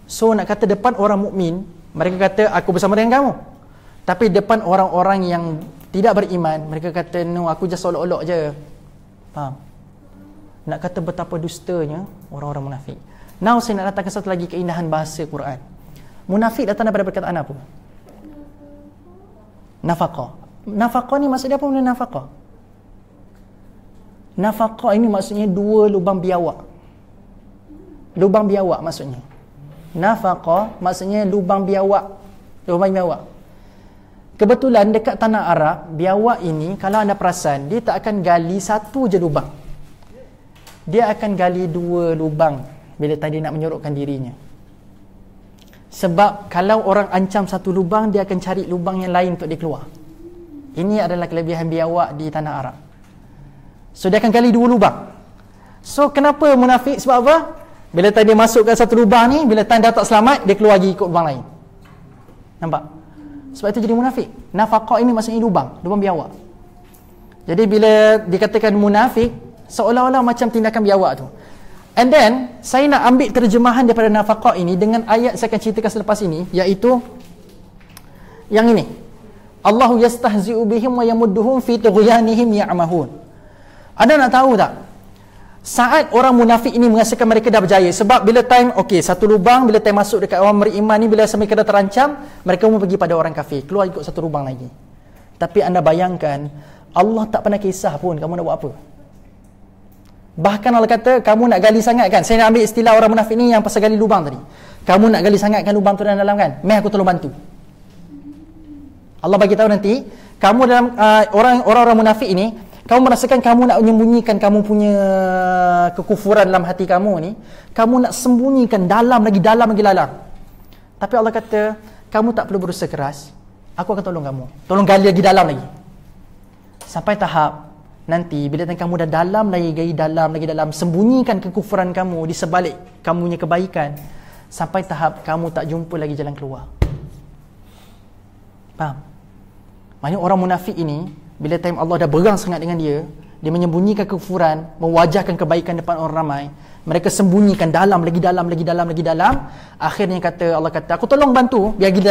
So nak kata depan orang mukmin, mereka kata aku bersama dengan kamu. Tapi depan orang-orang yang tidak beriman, mereka kata no, aku just olok-olok je. Faham? Nak kata betapa dustanya orang-orang munafik. Now saya nak datangkan satu lagi keindahan bahasa Quran. Munafik datang daripada perkataan apa? Nafaqah. Nafaqah ni maksud dia apa benda nafaqah? Nafaqah ini maksudnya dua lubang biawak. Lubang biawak maksudnya. Nafaqah maksudnya lubang biawak. Lubang biawak. Kebetulan dekat tanah Arab, biawak ini kalau anda perasan, dia tak akan gali satu je lubang. Dia akan gali dua lubang bila tadi nak menyorokkan dirinya. Sebab kalau orang ancam satu lubang, dia akan cari lubang yang lain untuk dia keluar. Ini adalah kelebihan biawak di tanah Arab. So dia akan gali dua lubang. So kenapa munafik? Sebab apa? Bila tadi dia masukkan satu lubang ni, bila tanda tak selamat, dia keluar lagi ikut lubang lain. Nampak? Sebab itu jadi munafik. Nafaqah ini maksudnya lubang biawak. Jadi bila dikatakan munafik, seolah-olah macam tindakan biawak tu. And then saya nak ambil terjemahan daripada nafaqah ini dengan ayat saya akan ceritakan selepas ini, iaitu yang ini. Allahu yastahzi'u bihim wa yamudduhum fi tughyanihim ya'mahun. Anda nak tahu tak? Saat orang munafik ini merasakan mereka dah berjaya, sebab bila time satu lubang, bila time masuk dekat orang beriman ni, bila mereka dah terancam, mereka pun pergi pada orang kafir, keluar ikut satu lubang lagi. Tapi anda bayangkan, Allah tak pernah kisah pun kamu nak buat apa. Bahkan Allah kata, kamu nak gali sangat kan, saya nak ambil istilah orang munafik ni yang pasal gali lubang tadi. Kamu nak gali sangat kan lubang tu dalam kan, meh aku tolong bantu. Allah bagi tahu nanti, kamu dalam orang-orang munafik ini, kamu merasakan kamu nak menyembunyikan kamu punya kekufuran dalam hati kamu ni, kamu nak sembunyikan dalam lagi dalam. Tapi Allah kata, kamu tak perlu berusaha keras, aku akan tolong kamu. Tolong gali lagi dalam lagi. Sampai tahap nanti bila kamu dah dalam lagi dalam, sembunyikan kekufuran kamu di sebalik kamu punya kebaikan, sampai tahap kamu tak jumpa lagi jalan keluar. Faham? Maksudnya orang munafik ini, bila time Allah dah berang sangat dengan dia menyembunyikan kekufuran, mewajahkan kebaikan depan orang ramai, mereka sembunyikan dalam. Akhirnya Allah kata, aku tolong bantu bagi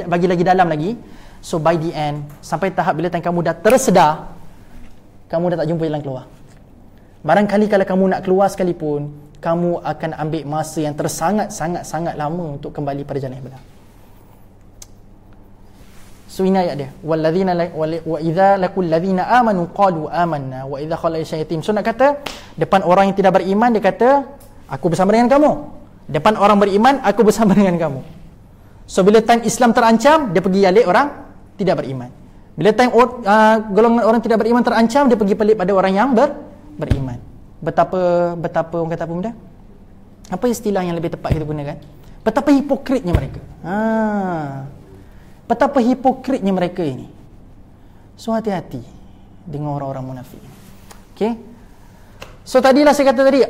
lagi dalam lagi. So by the end, sampai tahap bila time kamu dah tersedar, kamu dah tak jumpa jalan keluar. Barangkali kalau kamu nak keluar sekalipun, kamu akan ambil masa yang tersangat-sangat lama untuk kembali pada jalan yang benar. So ini ayat dia. Walladzina wa idza laqul ladzina amanu qalu amanna wa idza khala syayatin. So nak kata depan orang yang tidak beriman, dia kata aku bersama dengan kamu.
Depan orang beriman, aku bersama dengan kamu. So bila time Islam terancam, dia pergi alik orang tidak beriman. Bila time golongan orang tidak beriman terancam, dia pergi pelik pada orang yang beriman. Betapa orang kata apa benda? Apa istilah yang lebih tepat kita gunakan? Betapa hipokritnya mereka. Betapa hipokritnya mereka ini. So hati-hati dengan orang-orang munafik. Okay. So tadilah saya kata tadi,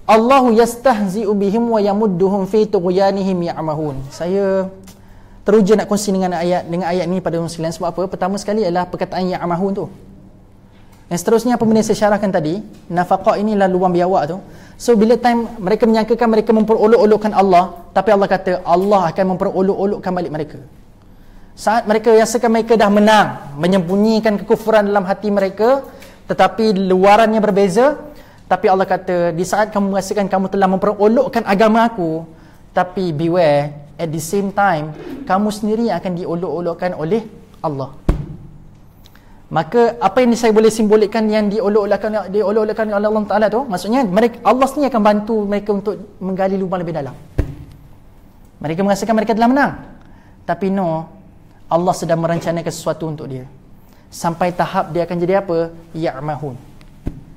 Allahu yastahzi'u bihim wa yamudduhum fi tughyanihim ya'mahun. Saya teruja nak kongsi dengan ayat ni pada sekalian. Sebab apa? Pertama sekali adalah perkataan ya'mahun tu. Yang seterusnya apa benda saya syarahkan tadi, nafaqah inilah lubang biawak tu. So bila time mereka menyangkakan mereka memperolok-olokkan Allah, tapi Allah kata Allah akan memperolok-olokkan balik mereka. Saat mereka rasakan mereka dah menang, menyembunyikan kekufuran dalam hati mereka, tetapi luarannya berbeza. Tapi Allah kata, di saat kamu merasakan kamu telah memperolokkan agama aku, tapi beware, at the same time, kamu sendiri akan diolok-olokkan oleh Allah. Maka apa yang saya boleh simbolikkan yang diolok-olokkan oleh Allah Ta'ala tu, maksudnya mereka, Allah sendiri akan bantu mereka untuk menggali lubang lebih dalam. Mereka merasakan mereka telah menang, tapi no, Allah sedang merencanakan sesuatu untuk dia. Sampai tahap dia akan jadi apa? Ya'mahun.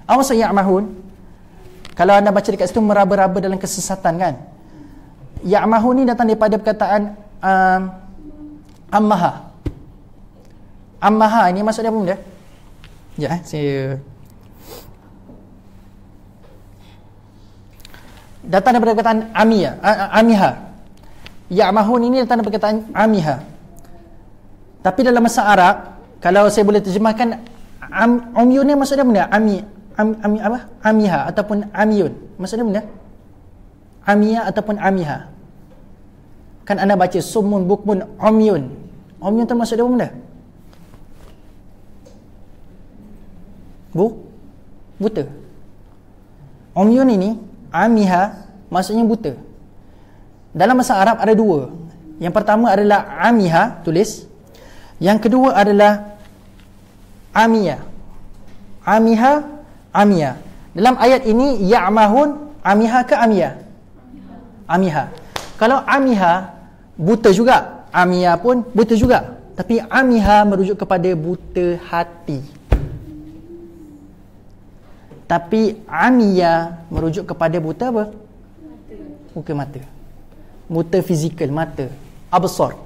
Apa maksud ya'mahun? Kalau anda baca dekat situ, meraba-raba dalam kesesatan kan. Ya'mahun ni datang daripada perkataan ammaha. Ammaha ini maksud dia apa benda? Saya datang daripada perkataan amiha. Ya'mahun ini datang daripada perkataan amiha. Tapi dalam bahasa Arab, kalau saya boleh terjemahkan, umyun ni maksud dia benda? Amiha ataupun amiyun. Maksudnya benda? Amiyah ataupun amiha. Kan anda baca summun bukmun umyun. Umyun tu maksud dia apa benda? Buta. Umyun ini, amiha, maksudnya buta. Dalam bahasa Arab ada dua. Yang pertama adalah amiha, tulis. Yang kedua adalah amiyah. Amiyah. Dalam ayat ini, ya'mahun, amiha ke amiyah? Amiha. Kalau amiha, buta juga. Amiyah pun buta juga. Tapi amiha merujuk kepada buta hati. Tapi amiyah merujuk kepada buta apa? Bukan mata. Buta fizikal, mata. Absar.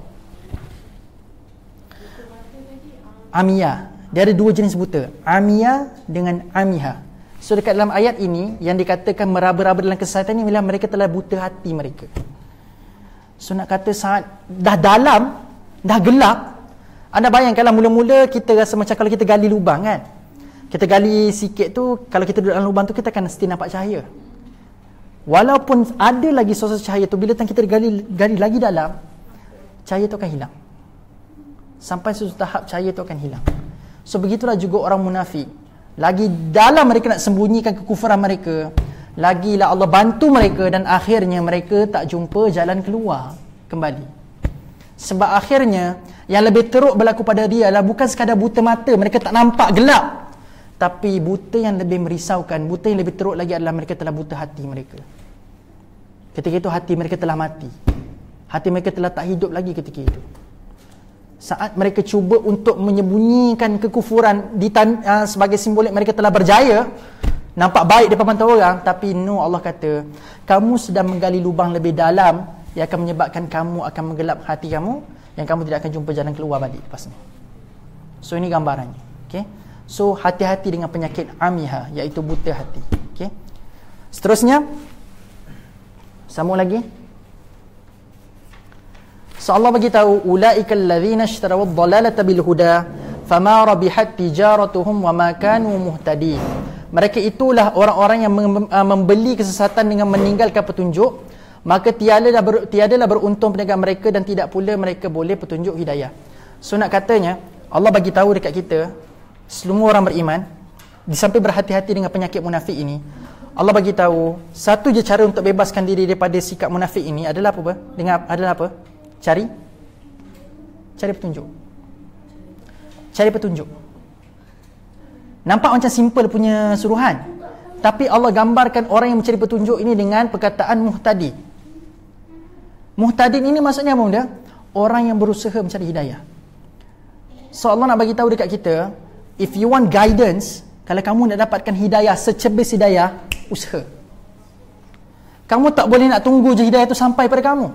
Amiyah. Dia ada dua jenis buta, amiyah dengan amiha. So dekat dalam ayat ini, yang dikatakan meraba-raba dalam kesesatan ini, bila mereka telah buta hati mereka. So nak kata saat dah dalam, dah gelap, anda bayangkanlah mula-mula kita rasa macam kalau kita gali lubang kan. Kita gali sikit tu, kalau kita duduk dalam lubang tu, kita akan mesti nampak cahaya. Walaupun ada lagi sosok cahaya tu, bila kita gali lagi dalam, cahaya tu akan hilang. Sampai suatu tahap cahaya tu akan hilang. So begitulah juga orang munafik. Lagi dalam mereka nak sembunyikan kekufuran mereka, lagilah Allah bantu mereka, dan akhirnya mereka tak jumpa jalan keluar kembali. Sebab akhirnya yang lebih teruk berlaku pada dia adalah bukan sekadar buta mata, mereka tak nampak gelap, tapi buta yang lebih merisaukan, buta yang lebih teruk lagi adalah mereka telah buta hati mereka. Ketika itu hati mereka telah mati. Hati mereka telah tak hidup lagi ketika itu. Saat mereka cuba untuk menyembunyikan kekufuran sebagai simbolik mereka telah berjaya, nampak baik di depan mata orang, tapi no, Allah kata kamu sedang menggali lubang lebih dalam yang akan menyebabkan kamu akan menggelap hati kamu, yang kamu tidak akan jumpa jalan keluar balik lepas ni. So ini gambarannya. Okay? So hati-hati dengan penyakit amiha, iaitu buta hati. Okay? Seterusnya, sambung lagi. So Allah bagi tahu, ulaikal ladzina ishtaraw ad-dhalalata bil huda fama rabihat tijaratuhum wama kanu muhtadin. Mereka itulah orang-orang yang membeli kesesatan dengan meninggalkan petunjuk, maka tiadalah beruntung perniagaan mereka, dan tidak pula mereka boleh petunjuk hidayah. So nak katanya, Allah bagi tahu dekat kita, semua orang beriman, di samping berhati-hati dengan penyakit munafik ini, Allah bagi tahu satu je cara untuk bebaskan diri daripada sikap munafik ini adalah apa? Adalah apa? Cari petunjuk. Cari petunjuk. Nampak macam simple punya suruhan, tapi Allah gambarkan orang yang mencari petunjuk ini dengan perkataan muhtadi. Muhtadin ini maksudnya apa benda? Orang yang berusaha mencari hidayah. So Allah nak bagi tahu dekat kita, if you want guidance, kalau kamu nak dapatkan hidayah, secebis hidayah, usaha. Kamu tak boleh nak tunggu je hidayah itu sampai pada kamu.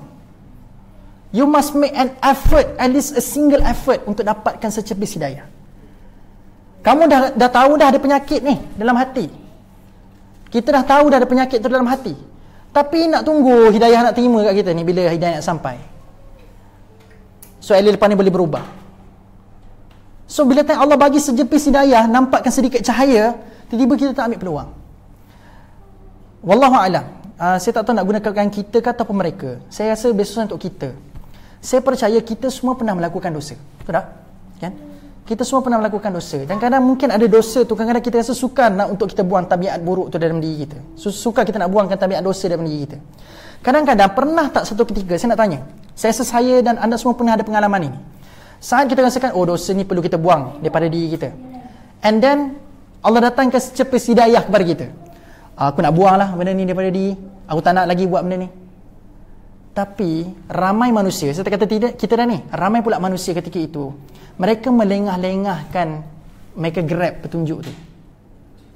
You must make an effort, at least a single effort untuk dapatkan secebis hidayah. Kamu dah tahu dah ada penyakit ni dalam hati. Kita dah tahu dah ada penyakit tu dalam hati. Tapi nak tunggu hidayah nak terima kat kita ni bila hidayah nak sampai. So elok lepas ni boleh berubah. So bila Allah bagi sejepis hidayah, nampakkan sedikit cahaya, tiba-tiba kita tak ambil peluang. Wallahu a'lam. Saya tak tahu nak gunakan kita ke ataupun mereka. Saya rasa besosan untuk kita. Saya percaya kita semua pernah melakukan dosa. Betul tak? Kan? Kita semua pernah melakukan dosa. Dan kadang mungkin ada dosa tu, kadang-kadang kita rasa sukar nak untuk kita buang tabiat buruk tu dalam diri kita. Sukar kita nak buangkan tabiat dosa dalam diri kita. Kadang-kadang pernah tak satu ketika, saya nak tanya, saya rasa saya dan anda semua pernah ada pengalaman ini. Saat kita rasakan, oh dosa ni perlu kita buang daripada diri kita. And then Allah datangkan secepis hidayah kepada kita. Aku nak buang lah benda ni daripada diri. Aku tak nak lagi buat benda ni. Tapi ramai manusia, saya kata tidak, kita dah ni, ramai pula manusia ketika itu, mereka melengah-lengahkan, mereka grab petunjuk tu.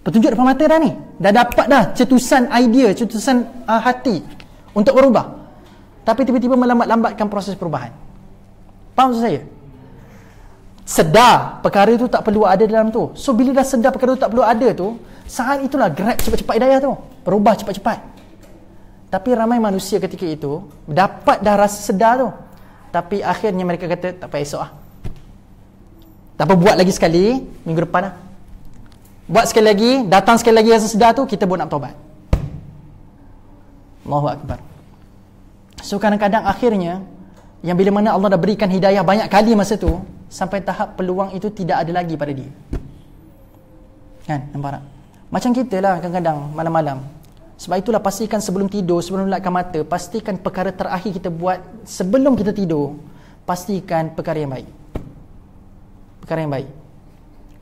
Petunjuk depan mata dah ni, dah dapat dah cetusan idea, cetusan hati untuk berubah. Tapi tiba-tiba melambat-lambatkan proses perubahan. Faham maksud saya? Sedar perkara itu tak perlu ada dalam tu. So bila dah sedar perkara itu tak perlu ada tu, saat itulah grab cepat-cepat hidayah tu, berubah cepat-cepat. Tapi ramai manusia ketika itu dapat dah rasa sedar tu, tapi akhirnya mereka kata tak payah esok lah, tak apa, buat lagi sekali minggu depan lah, buat sekali lagi, datang sekali lagi rasa sedar tu, kita pun nak taubat. Allahu Akbar. So kadang-kadang akhirnya yang bila mana Allah dah berikan hidayah banyak kali masa tu, sampai tahap peluang itu tidak ada lagi pada dia. Kan, nampak tak? Macam kita lah kadang-kadang malam-malam. Sebab itulah pastikan sebelum tidur, sebelum melekkan mata, pastikan perkara terakhir kita buat sebelum kita tidur, pastikan perkara yang baik. Perkara yang baik.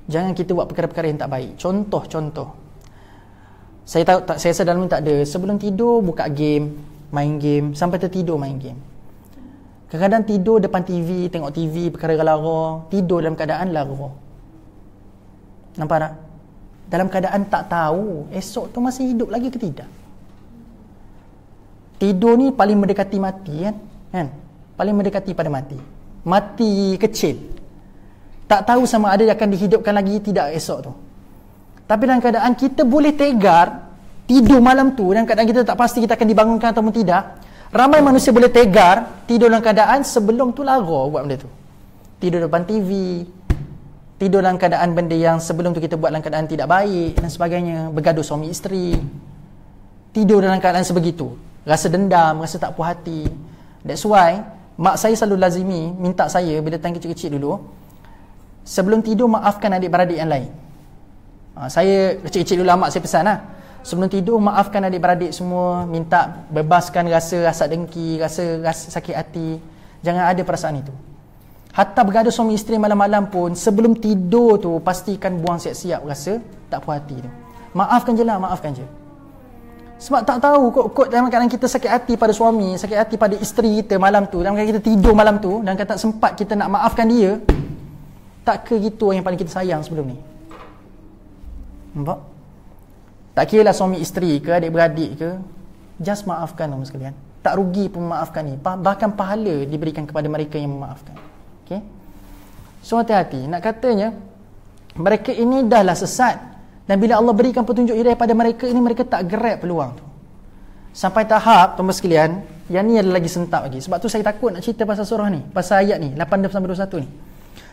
Jangan kita buat perkara-perkara yang tak baik. Contoh. Saya tahu tak, saya rasa dalam ni tak ada. Sebelum tidur buka game, main game, sampai tertidur main game. Kadang-kadang tidur depan TV, tengok TV, perkara lara, tidur dalam keadaan lara. Nampak tak? Dalam keadaan tak tahu esok tu masih hidup lagi ke tidak. Tidur ni paling mendekati mati kan? Paling mendekati pada mati. Mati kecil. Tak tahu sama ada akan dihidupkan lagi tidak esok tu. Tapi dalam keadaan kita boleh tegar tidur malam tu, dalam keadaan kita tak pasti kita akan dibangunkan ataupun tidak. Ramai manusia boleh tegar tidur dalam keadaan sebelum tu lara buat benda tu. Tidur depan TV, tidur dalam keadaan benda yang sebelum tu kita buat dalam keadaan tidak baik dan sebagainya, bergaduh suami isteri, tidur dalam keadaan sebegitu, rasa dendam, rasa tak puas hati. That's why mak saya selalu lazimi minta saya bila time kecil-kecil dulu, sebelum tidur maafkan adik-beradik yang lain. Saya kecil-kecil dulu mak saya pesan lah, sebelum tidur maafkan adik-beradik semua, minta bebaskan rasa dengki, rasa sakit hati. Jangan ada perasaan itu. Hatta bergaduh suami isteri malam-malam pun, sebelum tidur tu pastikan buang siap-siap rasa tak puas hati tu. Maafkan je lah, maafkan je. Sebab tak tahu kot dalam keadaan kita sakit hati pada suami, sakit hati pada isteri kita malam tu, dalam keadaan kita tidur malam tu, dan kata sempat kita nak maafkan dia, tak ke gitu yang paling kita sayang sebelum ni. Nampak? Tak kira lah suami isteri ke, adik-beradik ke, just maafkan lah sekalian. Tak rugi pun memaafkan ni, bahkan pahala diberikan kepada mereka yang memaafkan. Okay? So hati-hati. Nak katanya mereka ini dahlah sesat, dan bila Allah berikan petunjuk hidayah pada mereka ini, mereka tak grab peluang tu. Sampai tahap tuan-tuan sekalian, yang ni ada lagi sentap lagi. Sebab tu saya takut nak cerita pasal surah ni, pasal ayat ni 8-21 ni.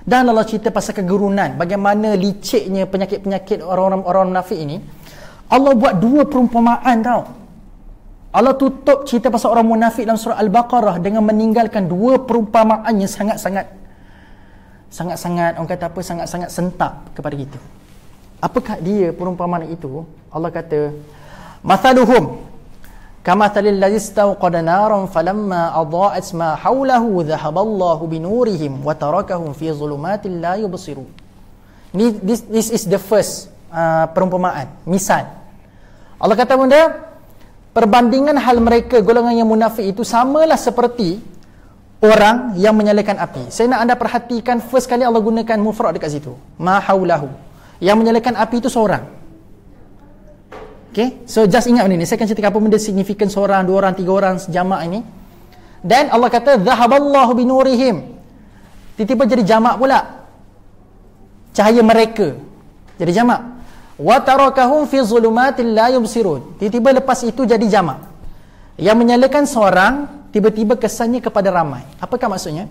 Dan Allah cerita pasal kegurunan, bagaimana liciknya penyakit-penyakit orang-orang munafik ini. Allah buat dua perumpamaan tau. Allah tutup cerita pasal orang munafik dalam surah Al-Baqarah dengan meninggalkan dua perumpamaan yang sangat-sangat orang kata apa, sangat-sangat sentap kepada kita. Apakah dia perumpamaan itu? Allah kata, mathaluhum kamathalil ladzi istawqada naran falamma adaa'at ma hawlahu dhahaballahu binurihim wa tarakahum fi dhulumatin la yubsirun. This is the first perumpamaan, misal. Allah kata benda, perbandingan hal mereka golongan yang munafik itu samalah seperti orang yang menyalakan api. Saya nak anda perhatikan first kali Allah gunakan mufrad dekat situ, ma haulahu. Yang menyalakan api itu seorang. Okay, so just ingat benda ni. Saya akan cerita apa benda signifikan seorang, dua orang, tiga orang sejamak ini. Dan Allah kata zahaballahu binurihim. Tiba-tiba jadi jamak pula, cahaya mereka jadi jamak. Wa tarakahum fi zulumatil la yubsirun. Tiba-tiba lepas itu jadi jamak. Yang menyalakan seorang, tiba-tiba kesannya kepada ramai. Apakah maksudnya?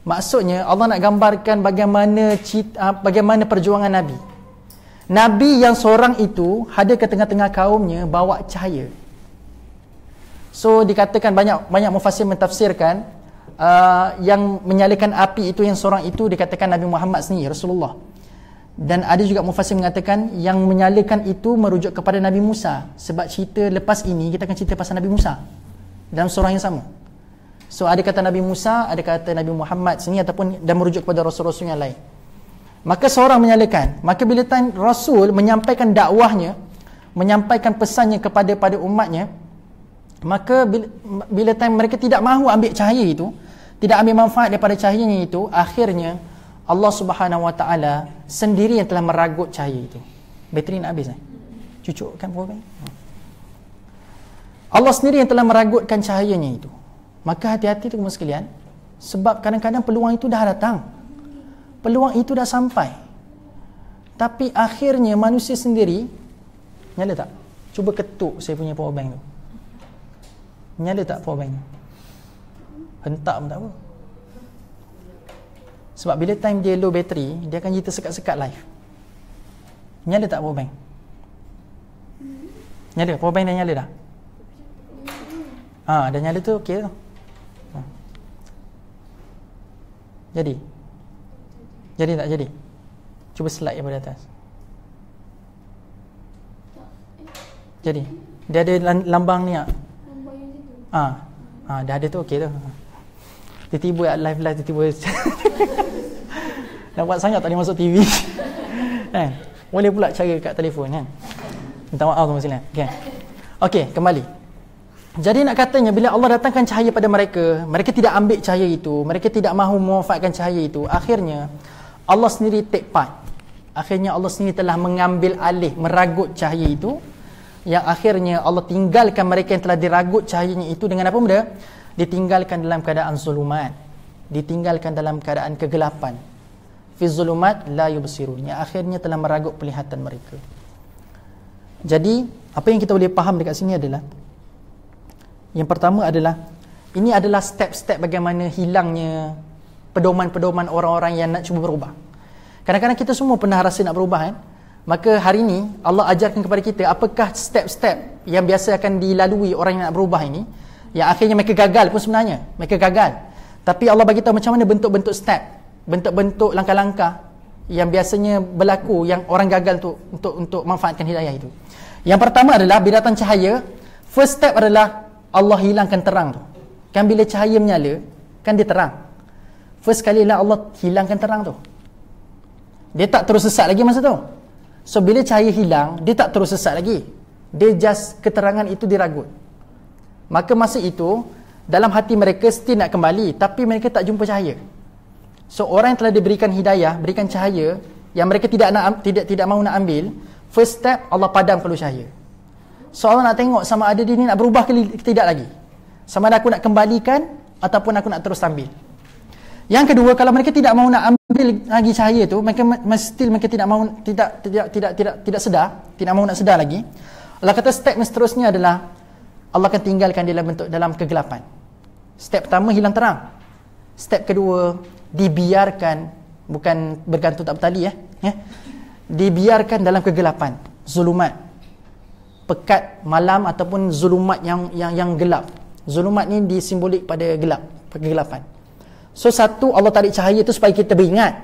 Maksudnya Allah nak gambarkan bagaimana perjuangan Nabi. Nabi yang seorang itu ada ke tengah-tengah kaumnya bawa cahaya. So dikatakan banyak mufassir mentafsirkan yang menyalakan api itu yang seorang itu dikatakan Nabi Muhammad sendiri, Rasulullah. Dan ada juga mufassir mengatakan yang menyalakan itu merujuk kepada Nabi Musa. Sebab cerita lepas ini kita akan cerita pasal Nabi Musa dalam surah yang sama. So ada kata Nabi Musa, ada kata Nabi Muhammad sini, ataupun dan merujuk kepada rasul-rasul yang lain. Maka seorang menyalakan. Maka bila Rasul menyampaikan dakwahnya, menyampaikan pesannya kepada umatnya, maka bila mereka tidak mahu ambil cahaya itu, tidak ambil manfaat daripada cahayanya itu, akhirnya Allah Subhanahu Wa Taala sendiri yang telah meragut cahaya itu. Bateri nak habis cucukkan power bank. Allah sendiri yang telah meragutkan cahayanya itu. Maka hati-hati tu kamu sekalian, sebab kadang-kadang peluang itu dah datang, peluang itu dah sampai, tapi akhirnya manusia sendiri. Nyala tak? Cuba ketuk saya punya power bank tu. Nyala tak power bank? Hentak pun tak apa. Sebab bila time dia low battery, dia akan jadi tersekat-sekat live. Nyala tak power bank? Nyala? Power bank dah nyala dah? Dah nyala tu okey tu. Jadi tak jadi? Cuba slide daripada atas. Jadi dia ada lambang ni tak? Dah ada tu okey tu. Tiba-tiba live tiba-tiba nampak sangat tak boleh masuk TV. Kan? Boleh pula cara kat telefon kan. Minta maaf tu masalah. Okey, kembali. Jadi nak katanya bila Allah datangkan cahaya pada mereka, mereka tidak ambil cahaya itu, mereka tidak mahu memanfaatkan cahaya itu, akhirnya Allah sendiri take part. Akhirnya Allah sendiri telah mengambil alih, meragut cahaya itu, yang akhirnya Allah tinggalkan mereka yang telah diragut cahayanya itu dengan apa benda? Ditinggalkan dalam keadaan zulumat, ditinggalkan dalam keadaan kegelapan. Fi zulumat la yubsirun, yang akhirnya telah meragut penglihatan mereka. Jadi apa yang kita boleh faham dekat sini adalah, yang pertama adalah, ini adalah step-step bagaimana hilangnya pedoman-pedoman orang-orang yang nak cuba berubah. Kadang-kadang kita semua pernah rasa nak berubah kan? Maka hari ini Allah ajarkan kepada kita apakah step-step yang biasa akan dilalui orang yang nak berubah ini, yang akhirnya mereka gagal pun sebenarnya. Mereka gagal. Tapi Allah bagi tahu macam mana bentuk-bentuk step, bentuk-bentuk langkah-langkah yang biasanya berlaku yang orang gagal tu untuk manfaatkan hidayah itu. Yang pertama adalah bila datang cahaya, first step adalah Allah hilangkan terang tu. Kan bila cahaya menyala, kan dia terang. First kali lah Allah hilangkan terang tu. Dia tak terus sesat lagi masa tu. So bila cahaya hilang, dia tak terus sesat lagi. Dia just keterangan itu diragut. Maka masa itu dalam hati mereka still nak kembali, tapi mereka tak jumpa cahaya. So orang yang telah diberikan hidayah, berikan cahaya yang mereka tidak mahu nak ambil, first step Allah padam kalau cahaya. So Allah nak tengok sama ada dia ni nak berubah ke tidak lagi, sama ada aku nak kembalikan ataupun aku nak terus ambil. Yang kedua, kalau mereka tidak mahu nak ambil lagi cahaya tu, mereka tidak mahu, tidak sedar, tidak mahu nak sedar lagi. Allah kata step seterusnya adalah Allah akan tinggalkan dia dalam kegelapan. Step pertama hilang terang. Step kedua dibiarkan, bukan bergantung tak bertali dibiarkan dalam kegelapan, zulumat, pekat malam ataupun zulumat yang gelap. Zulumat ni disimbolik pada gelap, kegelapan. So satu, Allah tarik cahaya tu supaya kita beringat.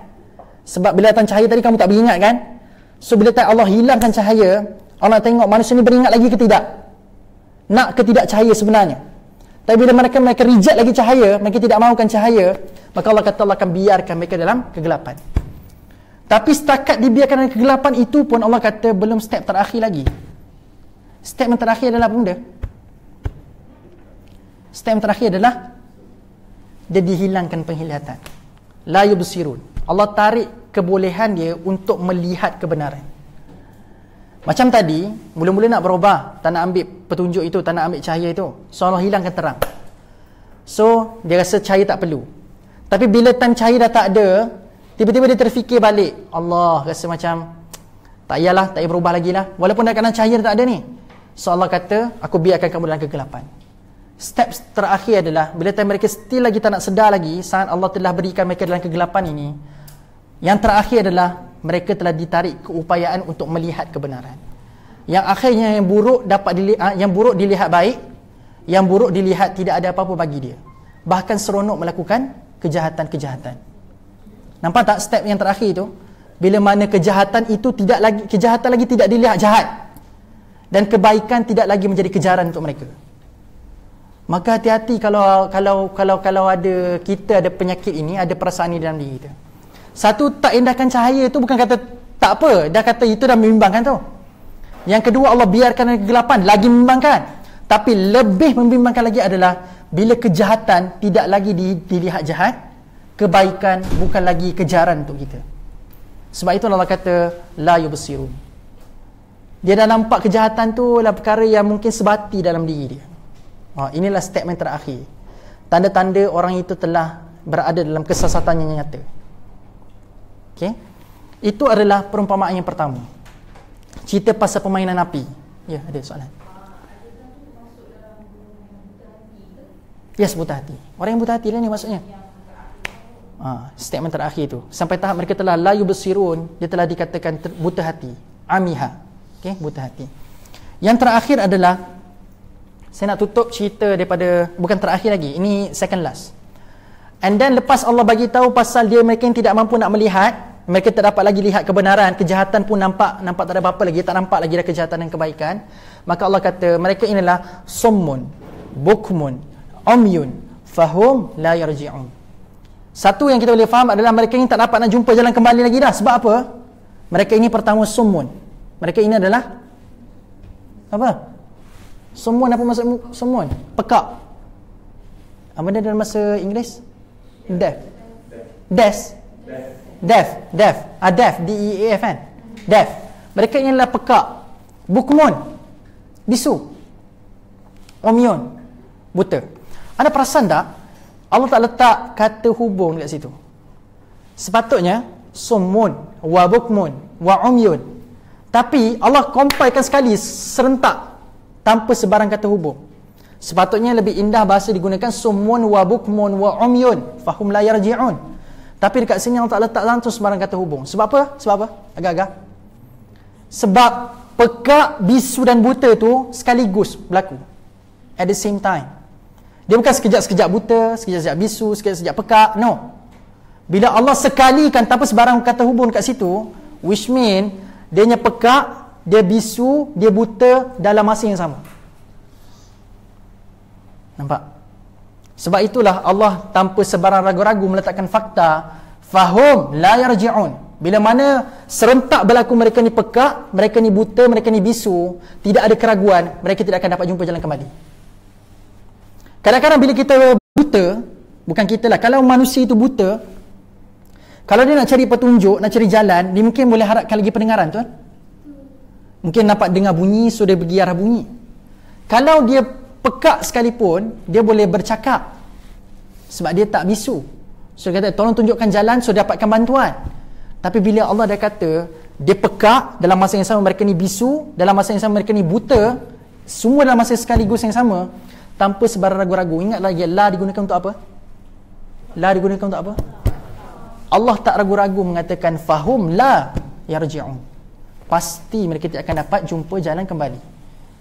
Sebab bila datang cahaya tadi kamu tak beringat kan? So bila Allah hilangkan cahaya, Allah tengok manusia ni beringat lagi ke tidak, nak ke tidak cahaya sebenarnya. Tapi bila mereka reject lagi cahaya, mereka tidak mahukan cahaya, maka Allah kata Allah akan biarkan mereka dalam kegelapan. Tapi setakat dibiarkan dalam kegelapan itu pun Allah kata belum step terakhir lagi. Step yang terakhir adalah apa benda? Step yang terakhir adalah dia dihilangkan penglihatan. La yubsirun. Allah tarik kebolehan dia untuk melihat kebenaran. Macam tadi, mula-mula nak berubah, tak nak ambil petunjuk itu, tak nak ambil cahaya itu, so Allah hilangkan terang. So dia rasa cahaya tak perlu. Tapi bila time cahaya dah tak ada, tiba-tiba dia terfikir balik, Allah rasa macam tak payahlah, tak payah berubah lagi lah, walaupun dah kadang cahaya dah tak ada ni. So Allah kata, aku biarkan kamu dalam kegelapan. Step terakhir adalah bila time mereka still lagi tak nak sedar lagi, saat Allah telah berikan mereka dalam kegelapan ini, yang terakhir adalah mereka telah ditarik keupayaan untuk melihat kebenaran. Yang akhirnya yang buruk yang buruk dilihat baik, yang buruk dilihat tidak ada apa-apa bagi dia. Bahkan seronok melakukan kejahatan-kejahatan. Nampak tak step yang terakhir itu? Bila mana kejahatan lagi tidak dilihat jahat, dan kebaikan tidak lagi menjadi kejaran untuk mereka. Maka hati-hati kalau ada kita ada penyakit ini, ada perasaan ini dalam diri kita. Satu, tak indahkan cahaya itu bukan kata tak apa, dah kata itu dah membimbangkan tu. Yang kedua, Allah biarkan kegelapan, lagi membimbangkan. Tapi lebih membimbangkan lagi adalah bila kejahatan tidak lagi dilihat jahat, kebaikan bukan lagi kejaran untuk kita. Sebab itu Allah kata la yubsirun. Dia dah nampak kejahatan tu adalah perkara yang mungkin sebati dalam diri dia. Inilah statement terakhir. Tanda-tanda orang itu telah berada dalam kesesatannya yang nyata. Okay? Itu adalah perumpamaan yang pertama. Cerita pasal permainan api. Ya, ada soalan. Yes, buta hati. Orang yang buta hati lah ni maksudnya. Statement terakhir tu. Sampai tahap mereka telah la yubsirun, dia telah dikatakan buta hati. Amiha. Okay, buta hati. Yang terakhir adalah, saya nak tutup cerita daripada, bukan terakhir lagi, ini second last. And then lepas Allah bagi tahu pasal mereka yang tidak mampu nak melihat, mereka tak dapat lagi lihat kebenaran, kejahatan pun nampak tak ada apa-apa lagi, tak nampak lagi dah kejahatan dan kebaikan. Maka Allah kata mereka inilah summun, bukmun, umyun, fahum la yarji'un. Satu yang kita boleh faham adalah mereka ini tak dapat nak jumpa jalan kembali lagi dah. Sebab apa? Mereka ini pertama summun. Mereka ini adalah apa? Summun, apa maksud summun? Pekak. Apa dia dalam bahasa Inggeris? Deaf. Deaf. Deaf, D-E-A-F kan? Deaf. Mereka ini adalah pekak. Bukmun, bisu. Umyun, buta. Anda perasan tak? Allah tak letak kata hubung dekat situ. Sepatutnya summun, wa bukmun, wa umyun. Tapi Allah compile sekali serentak tanpa sebarang kata hubung. Sepatutnya lebih indah bahasa digunakan summun, wa bukmun, wa umyun, fahum la yarji'un. Tapi dekat sini Allah tak letak langsung sembarang kata hubung. Sebab apa? Agak-agak. Sebab pekak, bisu dan buta tu sekaligus berlaku. At the same time. Dia bukan sekejap-sekejap buta, sekejap-sekejap bisu, sekejap-sekejap pekak. No. Bila Allah sekalikan tanpa sebarang kata hubung dekat situ, which mean dia nya pekak, dia bisu, dia buta dalam masa yang sama. Nampak? Sebab itulah Allah tanpa sebarang ragu-ragu meletakkan fakta fahum la yarji'un. Bila mana serentak berlaku mereka ni pekak, mereka ni buta, mereka ni bisu, tidak ada keraguan, mereka tidak akan dapat jumpa jalan kembali. Kadang-kadang bila kita buta, bukan kita lah, kalau manusia itu buta, kalau dia nak cari petunjuk, nak cari jalan, dia mungkin boleh harapkan lagi pendengaran, tuan. Mungkin dapat dengar bunyi, so dia pergi arah bunyi. Kalau dia pekak sekalipun, dia boleh bercakap sebab dia tak bisu. So dia kata tolong tunjukkan jalan, so dapatkan bantuan. Tapi bila Allah dah kata dia pekak, dalam masa yang sama mereka ni bisu, dalam masa yang sama mereka ni buta, semua dalam masa sekaligus yang sama, tanpa sebarang ragu-ragu. Ingat lagi, la digunakan untuk apa? La digunakan untuk apa? Allah tak ragu-ragu mengatakan fahum la yarji'un. Pasti mereka tidak akan dapat jumpa jalan kembali.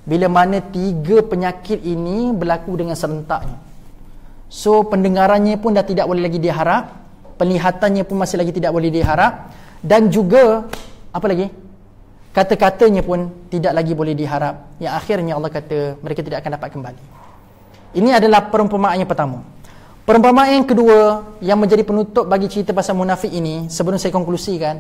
Bila mana tiga penyakit ini berlaku dengan serentaknya. So pendengarannya pun dah tidak boleh lagi diharap, penglihatannya pun masih lagi tidak boleh diharap, dan juga apa lagi? Kata-katanya pun tidak lagi boleh diharap. Yang akhirnya Allah kata mereka tidak akan dapat kembali. Ini adalah perumpamaan yang pertama. Perumpamaan yang kedua yang menjadi penutup bagi cerita pasal munafik ini, sebelum saya konklusikan,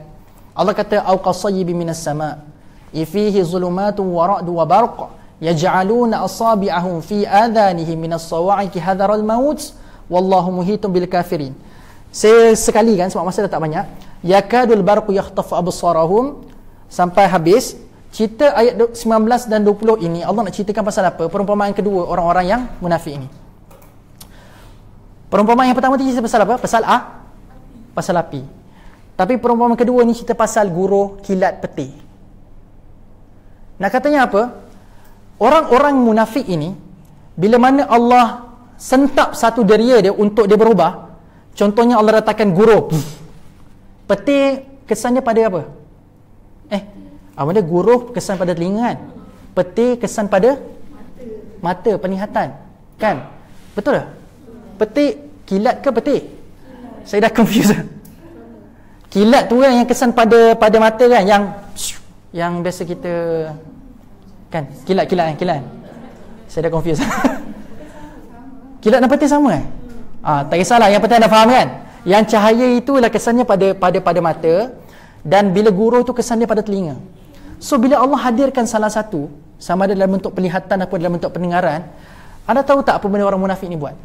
Allah kata au qasayyibin minas sama' fihi zulumatun wa ra'du wa barq yaj'aluna asabi'ahum fi adhanihim minas sawa'iqi hadaral maut wallahu muhitun bil kafirin. Saya sekali kan, sebab masa dah tak banyak. Yakadul barqu yakhtafu absarahum, sampai habis. Cerita ayat 19 dan 20 ini Allah nak ceritakan pasal apa? Perumpamaan kedua orang-orang yang munafik ini. Perumpamaan yang pertama tadi cerita pasal apa? Pasal api. Tapi perumpamaan kedua ni cerita pasal guruh kilat peti. Nak katanya apa? Orang-orang munafik ini, bila mana Allah sentap satu deria dia untuk dia berubah, contohnya Allah letakkan guruh peti, kesannya pada apa? Apa dia? Guruh kesan pada telinga kan? Peti kesan pada mata, penglihatan kan? Betul tak? Peti, kilat ke peti? Saya dah confuse. Kilat tu kan yang kesan pada mata kan, yang biasa kita kan, kilat. Saya dah confuse. Kilat dan peti sama kan? Tak kisahlah, yang penting anda faham kan? Yang cahaya itulah kesannya pada mata, dan bila guruh tu kesannya pada telinga. So bila Allah hadirkan salah satu, sama ada dalam bentuk penglihatan atau dalam bentuk pendengaran, anda tahu tak apa benda orang munafik ni buat?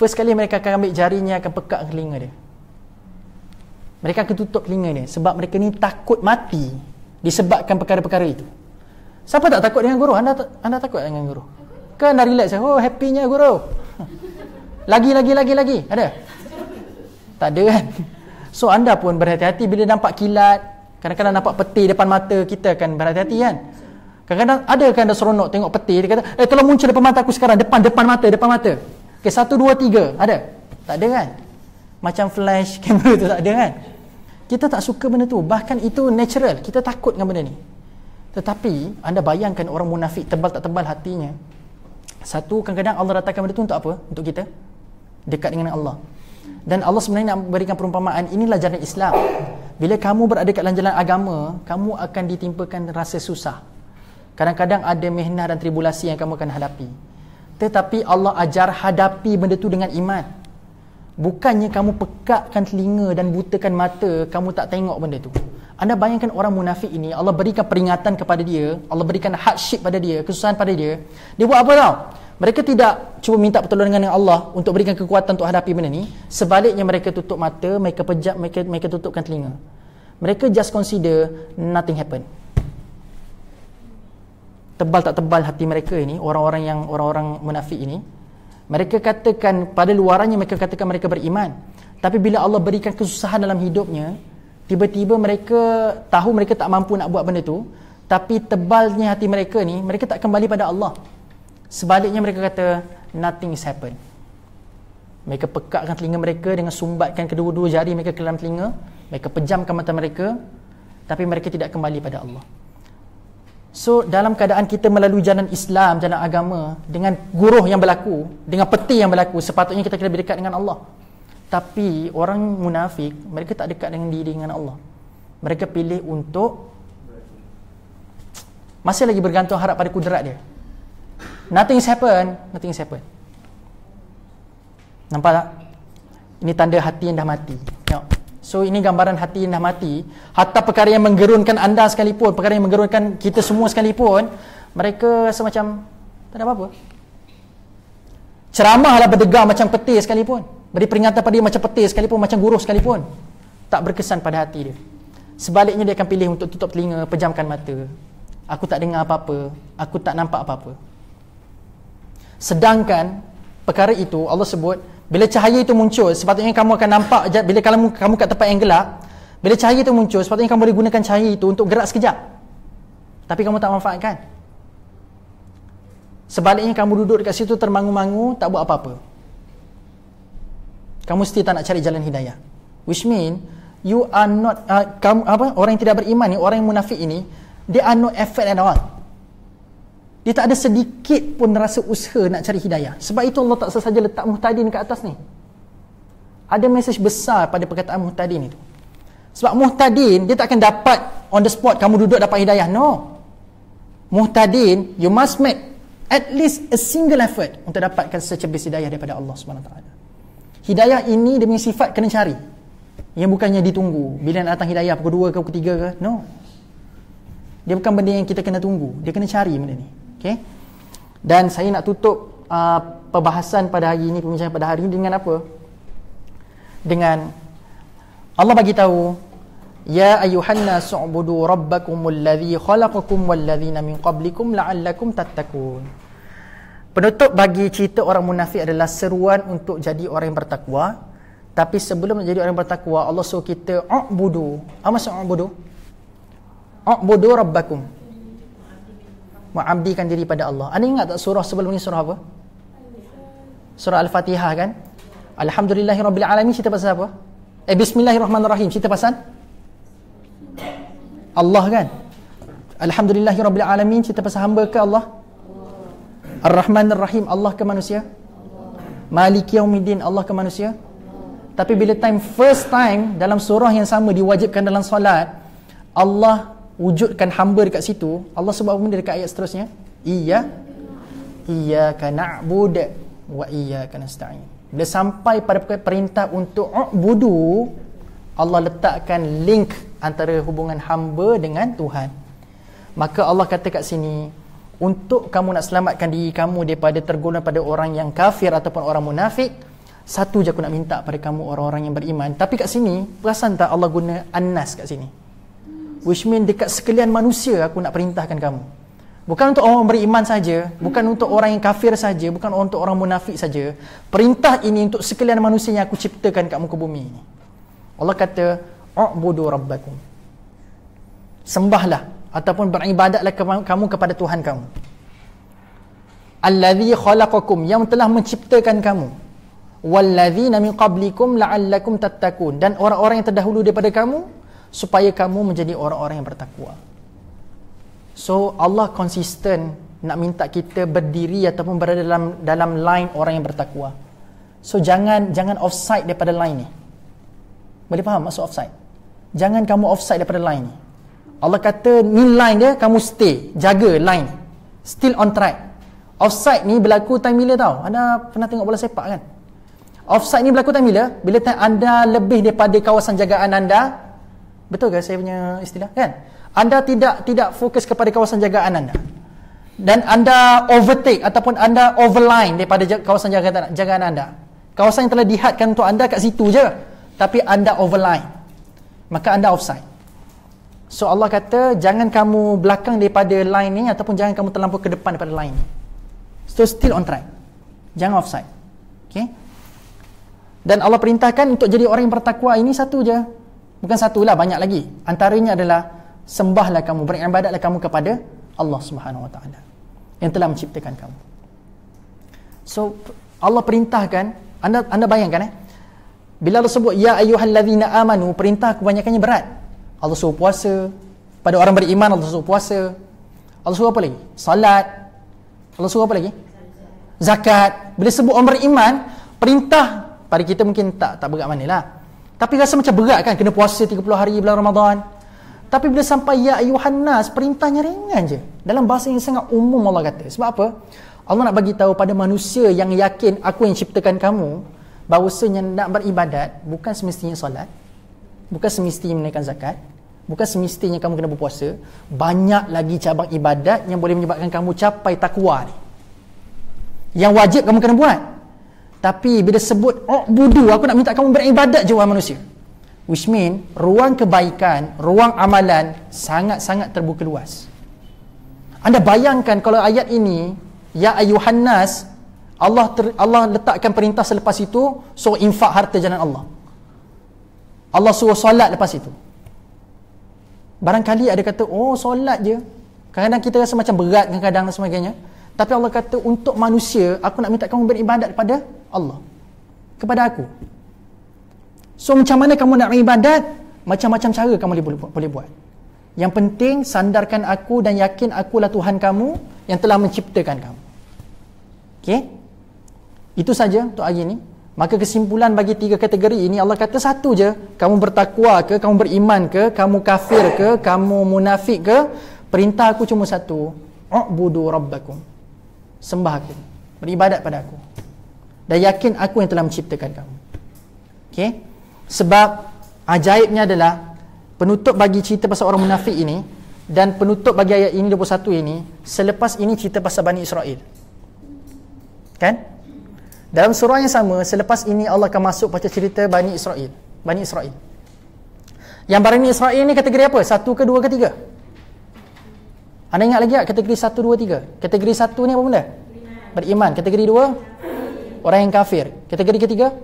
First kali mereka akan ambil jarinya, akan pekat telinga dia. Mereka akan tutup telinga dia, sebab mereka ni takut mati disebabkan perkara-perkara itu. Siapa tak takut dengan guru? Anda takut dengan guru? Kan anda relax, oh happynya guru. Lagi. Ada? Tak ada kan? So anda pun berhati-hati bila nampak kilat. Kadang-kadang nampak peti depan mata kita, kan berhati-hati kan. Kadang-kadang ada kan anda seronok tengok peti, dia kata, tolong muncul depan mata aku sekarang, depan mata. Okay, 1, 2, 3, ada? Tak ada kan? Macam flash kamera tu tak ada kan? Kita tak suka benda tu, bahkan itu natural, kita takut dengan benda ni. Tetapi anda bayangkan orang munafik tebal tak tebal hatinya. Satu, kadang-kadang Allah letakkan benda tu untuk apa? Untuk kita dekat dengan Allah. Dan Allah sebenarnya nak berikan perumpamaan, inilah jalan Islam. Bila kamu berada dalam jalan agama, kamu akan ditimpakan rasa susah. Kadang-kadang ada mihnah dan tribulasi yang kamu akan hadapi. Tetapi Allah ajar hadapi benda tu dengan iman. Bukannya kamu pekakkan telinga dan butakan mata, kamu tak tengok benda tu. Anda bayangkan orang munafik ini, Allah berikan peringatan kepada dia, Allah berikan hardship pada dia, kesusahan pada dia. Dia buat apa tau? Mereka tidak cuba minta pertolongan dengan Allah untuk berikan kekuatan untuk hadapi benda ni. Sebaliknya mereka tutup mata, mereka pejam, mereka tutupkan telinga. Mereka just consider nothing happen. Tebal tak tebal hati mereka ini, orang-orang munafik ini. Mereka katakan pada luarannya mereka katakan mereka beriman. Tapi bila Allah berikan kesusahan dalam hidupnya, tiba-tiba mereka tahu mereka tak mampu nak buat benda tu, tapi tebalnya hati mereka ni, mereka tak kembali pada Allah. Sebaliknya mereka kata nothing is happen. Mereka pekakkan telinga mereka dengan sumbatkan kedua-dua jari mereka ke dalam telinga, mereka pejamkan mata mereka, tapi mereka tidak kembali pada Allah. So dalam keadaan kita melalui jalan Islam, jalan agama, dengan guruh yang berlaku, dengan peti yang berlaku, sepatutnya kita lebih dekat dengan Allah. Tapi orang munafik, mereka tak dekat dengan diri dengan Allah. Mereka pilih untuk masih lagi bergantung harap pada kudrat dia. Nothing happen. Nampak tak? Ini tanda hati yang dah mati. Tengok. So ini gambaran hati yang dah mati. Hatta perkara yang menggerunkan anda sekalipun, perkara yang menggerunkan kita semua sekalipun, mereka rasa macam tak ada apa-apa. Ceramahlah berdegar macam peti sekalipun, beri peringatan pada dia macam peti sekalipun, macam guruh sekalipun, tak berkesan pada hati dia. Sebaliknya dia akan pilih untuk tutup telinga, pejamkan mata. Aku tak dengar apa-apa, aku tak nampak apa-apa. Sedangkan perkara itu Allah sebut, bila cahaya itu muncul, sepatutnya kamu akan nampak. Bila kamu kat tempat yang gelap, bila cahaya itu muncul, sepatutnya kamu boleh gunakan cahaya itu untuk gerak sekejap. Tapi kamu tak manfaatkan. Sebaliknya kamu duduk dekat situ termangu-mangu, tak buat apa-apa. Kamu still tak nak cari jalan hidayah. Which mean you are not orang yang tidak beriman ni, orang yang munafik ini, they are not effort at all. Dia tak ada sedikit pun rasa usaha nak cari hidayah. Sebab itu Allah tak sesaja letak muhtadin kat atas ni. Ada mesej besar pada perkataan muhtadin itu. Sebab muhtadin, dia tak akan dapat on the spot kamu duduk dapat hidayah. No. Muhtadin, you must make at least a single effort untuk dapatkan secebis hidayah daripada Allah SWT. Hidayah ini dia punya sifat kena cari. Yang bukannya ditunggu. Bila nak datang hidayah pukul 2 ke pukul 3 ke. No. Dia bukan benda yang kita kena tunggu. Dia kena cari benda ni. Okey. Dan saya nak tutup perbahasan pada hari ini, pembincangan pada hari ini dengan apa? Dengan Allah bagi tahu, ya ayyuhan nas ubudu rabbakumul ladzi khalaqakum wal ladzina min qablikum la'allakum tattaqun. Penutup bagi cerita orang munafik adalah seruan untuk jadi orang yang bertakwa. Tapi sebelum menjadi orang yang bertakwa, Allah suruh kita ubudu. Apa maksud ubudu? Ubudu rabbakum. Mengabdikan diri pada Allah. Anda ingat tak surah sebelum ni surah apa? Surah Al-Fatihah kan? Alhamdulillahirabbil alamin, cerita pasal apa? Bismillahirrahmanirrahim, cerita pasal Allah kan? Alhamdulillahirabbil alamin, cerita pasal hamba ke Allah? Ar-Rahmanir Rahim, Allah ke manusia? Maliki Yaumiddin, Allah ke manusia? Tapi bila first time dalam surah yang sama diwajibkan dalam solat, Allah wujudkan hamba dekat situ. Allah sebut apa benda dekat ayat seterusnya? Iyyaka na'bud wa iyyaka nasta'in. Bila sampai pada perintah untuk ubudu, Allah letakkan link antara hubungan hamba dengan Tuhan. Maka Allah kata kat sini, untuk kamu nak selamatkan diri kamu daripada tergolong pada orang yang kafir ataupun orang munafik, satu je aku nak minta pada kamu orang-orang yang beriman. Tapi kat sini, perasan tak Allah guna annas kat sini? Which mean dekat sekalian manusia aku nak perintahkan kamu. Bukan untuk orang beriman saja, bukan untuk orang yang kafir saja, bukan untuk orang munafik saja. Perintah ini untuk sekalian manusia yang aku ciptakan kat muka bumi ini. Allah kata, u'budu rabbakum. Sembahlah ataupun beribadatlah kamu kepada Tuhan kamu. Allazi khalaqakum, yang telah menciptakan kamu. Wallazina min qablikum la'allakum tattaqun, dan orang-orang yang terdahulu daripada kamu supaya kamu menjadi orang-orang yang bertakwa. So Allah konsisten nak minta kita berdiri ataupun berada dalam line orang yang bertakwa. So jangan offside daripada line ni. Boleh faham maksud offside? Jangan kamu offside daripada line ni. Allah kata ni line dia, kamu stay, jaga line, still on track. Offside ni berlaku time bila tau? Anda pernah tengok bola sepak kan? Offside ni berlaku time bila? Bila anda lebih daripada kawasan jagaan anda. Betul ke saya punya istilah kan? Anda tidak fokus kepada kawasan jagaan anda, dan anda overtake ataupun anda overline daripada kawasan jagaan anda. Kawasan yang telah dihadkan untuk anda kat situ je, tapi anda overline, maka anda offside. So Allah kata jangan kamu belakang daripada line ni, ataupun jangan kamu terlampau ke depan daripada line ni. So still on track, jangan offside. Okay? Dan Allah perintahkan untuk jadi orang yang bertakwa ini satu je. Bukan satulah, banyak lagi. Antaranya adalah sembahlah kamu, beribadatlah kamu kepada Allah Subhanahu Wa Taala yang telah menciptakan kamu. So Allah perintahkan, anda bayangkan bila Allah sebut ya ayyuhallazina amanu, perintah kebanyakannya berat. Allah suruh puasa, pada orang beriman Allah suruh puasa. Allah suruh apa lagi? Salat. Allah suruh apa lagi? Zakat. Bila sebut orang beriman, perintah pada kita mungkin tak berat manalah. Tapi rasa macam berat kan, kena puasa 30 hari bulan Ramadan. Tapi bila sampai ya ayuhan nas, perintahnya ringan je. Dalam bahasa yang sangat umum Allah kata. Sebab apa? Allah nak bagi tahu pada manusia yang yakin aku yang ciptakan kamu, bahawasanya nak beribadat bukan semestinya solat, bukan semestinya menaikkan zakat, bukan semestinya kamu kena berpuasa. Banyak lagi cabang ibadat yang boleh menyebabkan kamu capai takwa ni, yang wajib kamu kena buat. Tapi bila sebut ubudu, aku nak minta kamu beribadat je wahai manusia, which mean ruang kebaikan, ruang amalan sangat-sangat terbuka luas. Anda bayangkan kalau ayat ini ya ayuhan nas, Allah letakkan perintah selepas itu suruh infak harta jalan Allah. Allah suruh solat lepas itu. Barangkali ada kata, oh solat je. Kadang-kadang kita rasa macam berat kadang-kadang dan sebagainya. Tapi Allah kata untuk manusia, aku nak minta kamu beribadat kepada Allah, kepada aku. So macam mana kamu nak beribadat? Macam-macam cara kamu boleh buat. Yang penting sandarkan aku dan yakin akulah Tuhan kamu yang telah menciptakan kamu. Okay? Itu saja untuk hari ini. Maka kesimpulan bagi 3 kategori ini, Allah kata satu je. Kamu bertakwa ke, kamu beriman ke, kamu kafir ke, kamu munafik ke, perintah aku cuma satu, u'budu rabbakum. Sembah aku, beribadat pada aku, dan yakin aku yang telah menciptakan kamu. Okay? Sebab ajaibnya adalah penutup bagi cerita pasal orang munafik ini, Dan penutup bagi ayat ini 21 ini, selepas ini cerita pasal Bani Israel. Kan? Dalam surah yang sama, selepas ini Allah akan masuk pada cerita Bani Israel. Bani Israel. Yang Bani Israel ni kategori apa? 1 ke 2 ke 3? Anda ingat lagi tak kategori 1, 2, 3? Kategori 1 ni apa benda? Beriman. Kategori 2? Orang yang kafir. Kategori ketiga?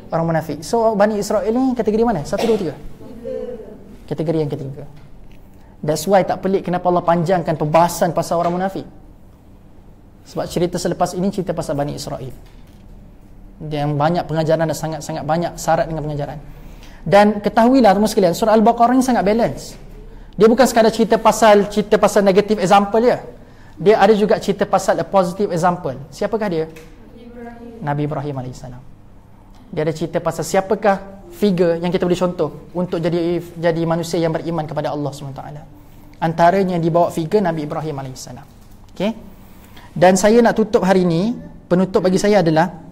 Orang munafik. So Bani Israel ni kategori mana? 1, 2, 3? Kategori yang ketiga. That's why tak pelik kenapa Allah panjangkan pembahasan pasal orang munafik. Sebab cerita selepas ini cerita pasal Bani Israel. Yang banyak pengajaran dan sangat-sangat banyak syarat dengan pengajaran. Dan ketahuilah teman sekalian, surah Al-Baqarah ni sangat balance. Dia bukan sekadar cerita pasal negative example dia. Dia ada juga cerita pasal a positive example. Siapakah dia? Nabi Ibrahim AS. Dia ada cerita pasal siapakah figure yang kita boleh contoh untuk jadi manusia yang beriman kepada Allah SWT. Antaranya dibawa figure Nabi Ibrahim AS. Okay? Dan saya nak tutup hari ini, penutup bagi saya adalah,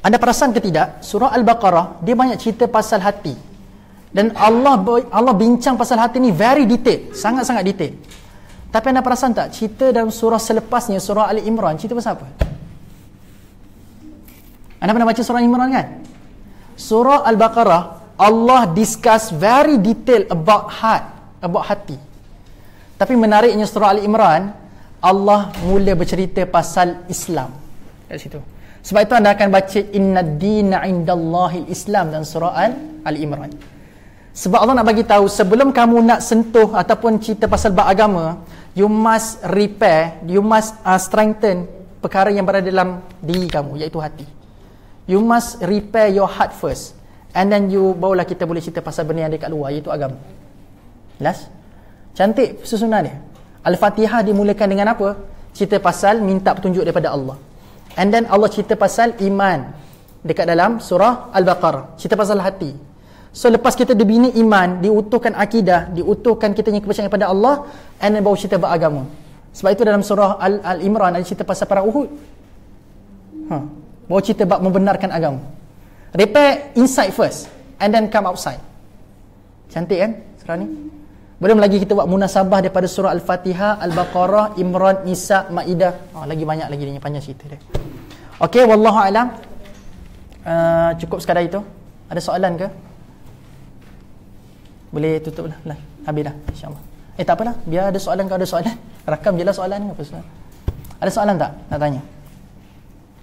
anda perasan ke tidak, surah Al-Baqarah dia banyak cerita pasal hati. Dan Allah bincang pasal hati ni very detail, sangat-sangat detail. Tapi anda perasan tak, cerita dalam surah selepasnya, surah Ali Imran, cerita pasal apa? Anda pernah baca surah Imran kan? Surah Al-Baqarah, Allah discuss very detail about heart, about hati. Tapi menariknya surah Ali Imran, Allah mula bercerita pasal Islam kat situ. Sebab itu anda akan baca inna ad-dina 'indallahi al-Islam dan surah Al-Imran. Sebab Allah nak bagi tahu sebelum kamu nak sentuh ataupun cerita pasal bab agama, you must repair, you must strengthen perkara yang berada dalam diri kamu, iaitu hati. You must repair your heart first, and then barulah kita boleh cerita pasal benda yang dekat luar, iaitu agama. Jelas? Cantik susunan dia. Al-Fatihah dimulakan dengan apa? Cerita pasal minta petunjuk daripada Allah. And then Allah cerita pasal iman dekat dalam surah Al-Baqarah, cerita pasal hati. So lepas kita dibina iman, diutuhkan akidah, diutuhkan kita yang kepercayaan kepada Allah, and then baru cerita beragama. Sebab itu dalam surah Al-Imran ada cerita pasal perang Uhud. Baru cerita bab membenarkan agama. Repair inside first, and then come outside. Cantik kan surah ni? Belum lagi kita buat munasabah daripada surah Al-Fatihah, Al-Baqarah, Imran, Nisa, Maidah. Lagi banyak lagi dia, panjang cerita dia. Okey, wallahu alam. Cukup sekadar itu. Ada soalan ke? Boleh tutup lah. Habis dah, insya-Allah. Tak apalah, biar ada soalan kalau ada soalan. Rakam je lah soalan ni, apa soalan. Ada soalan tak nak tanya?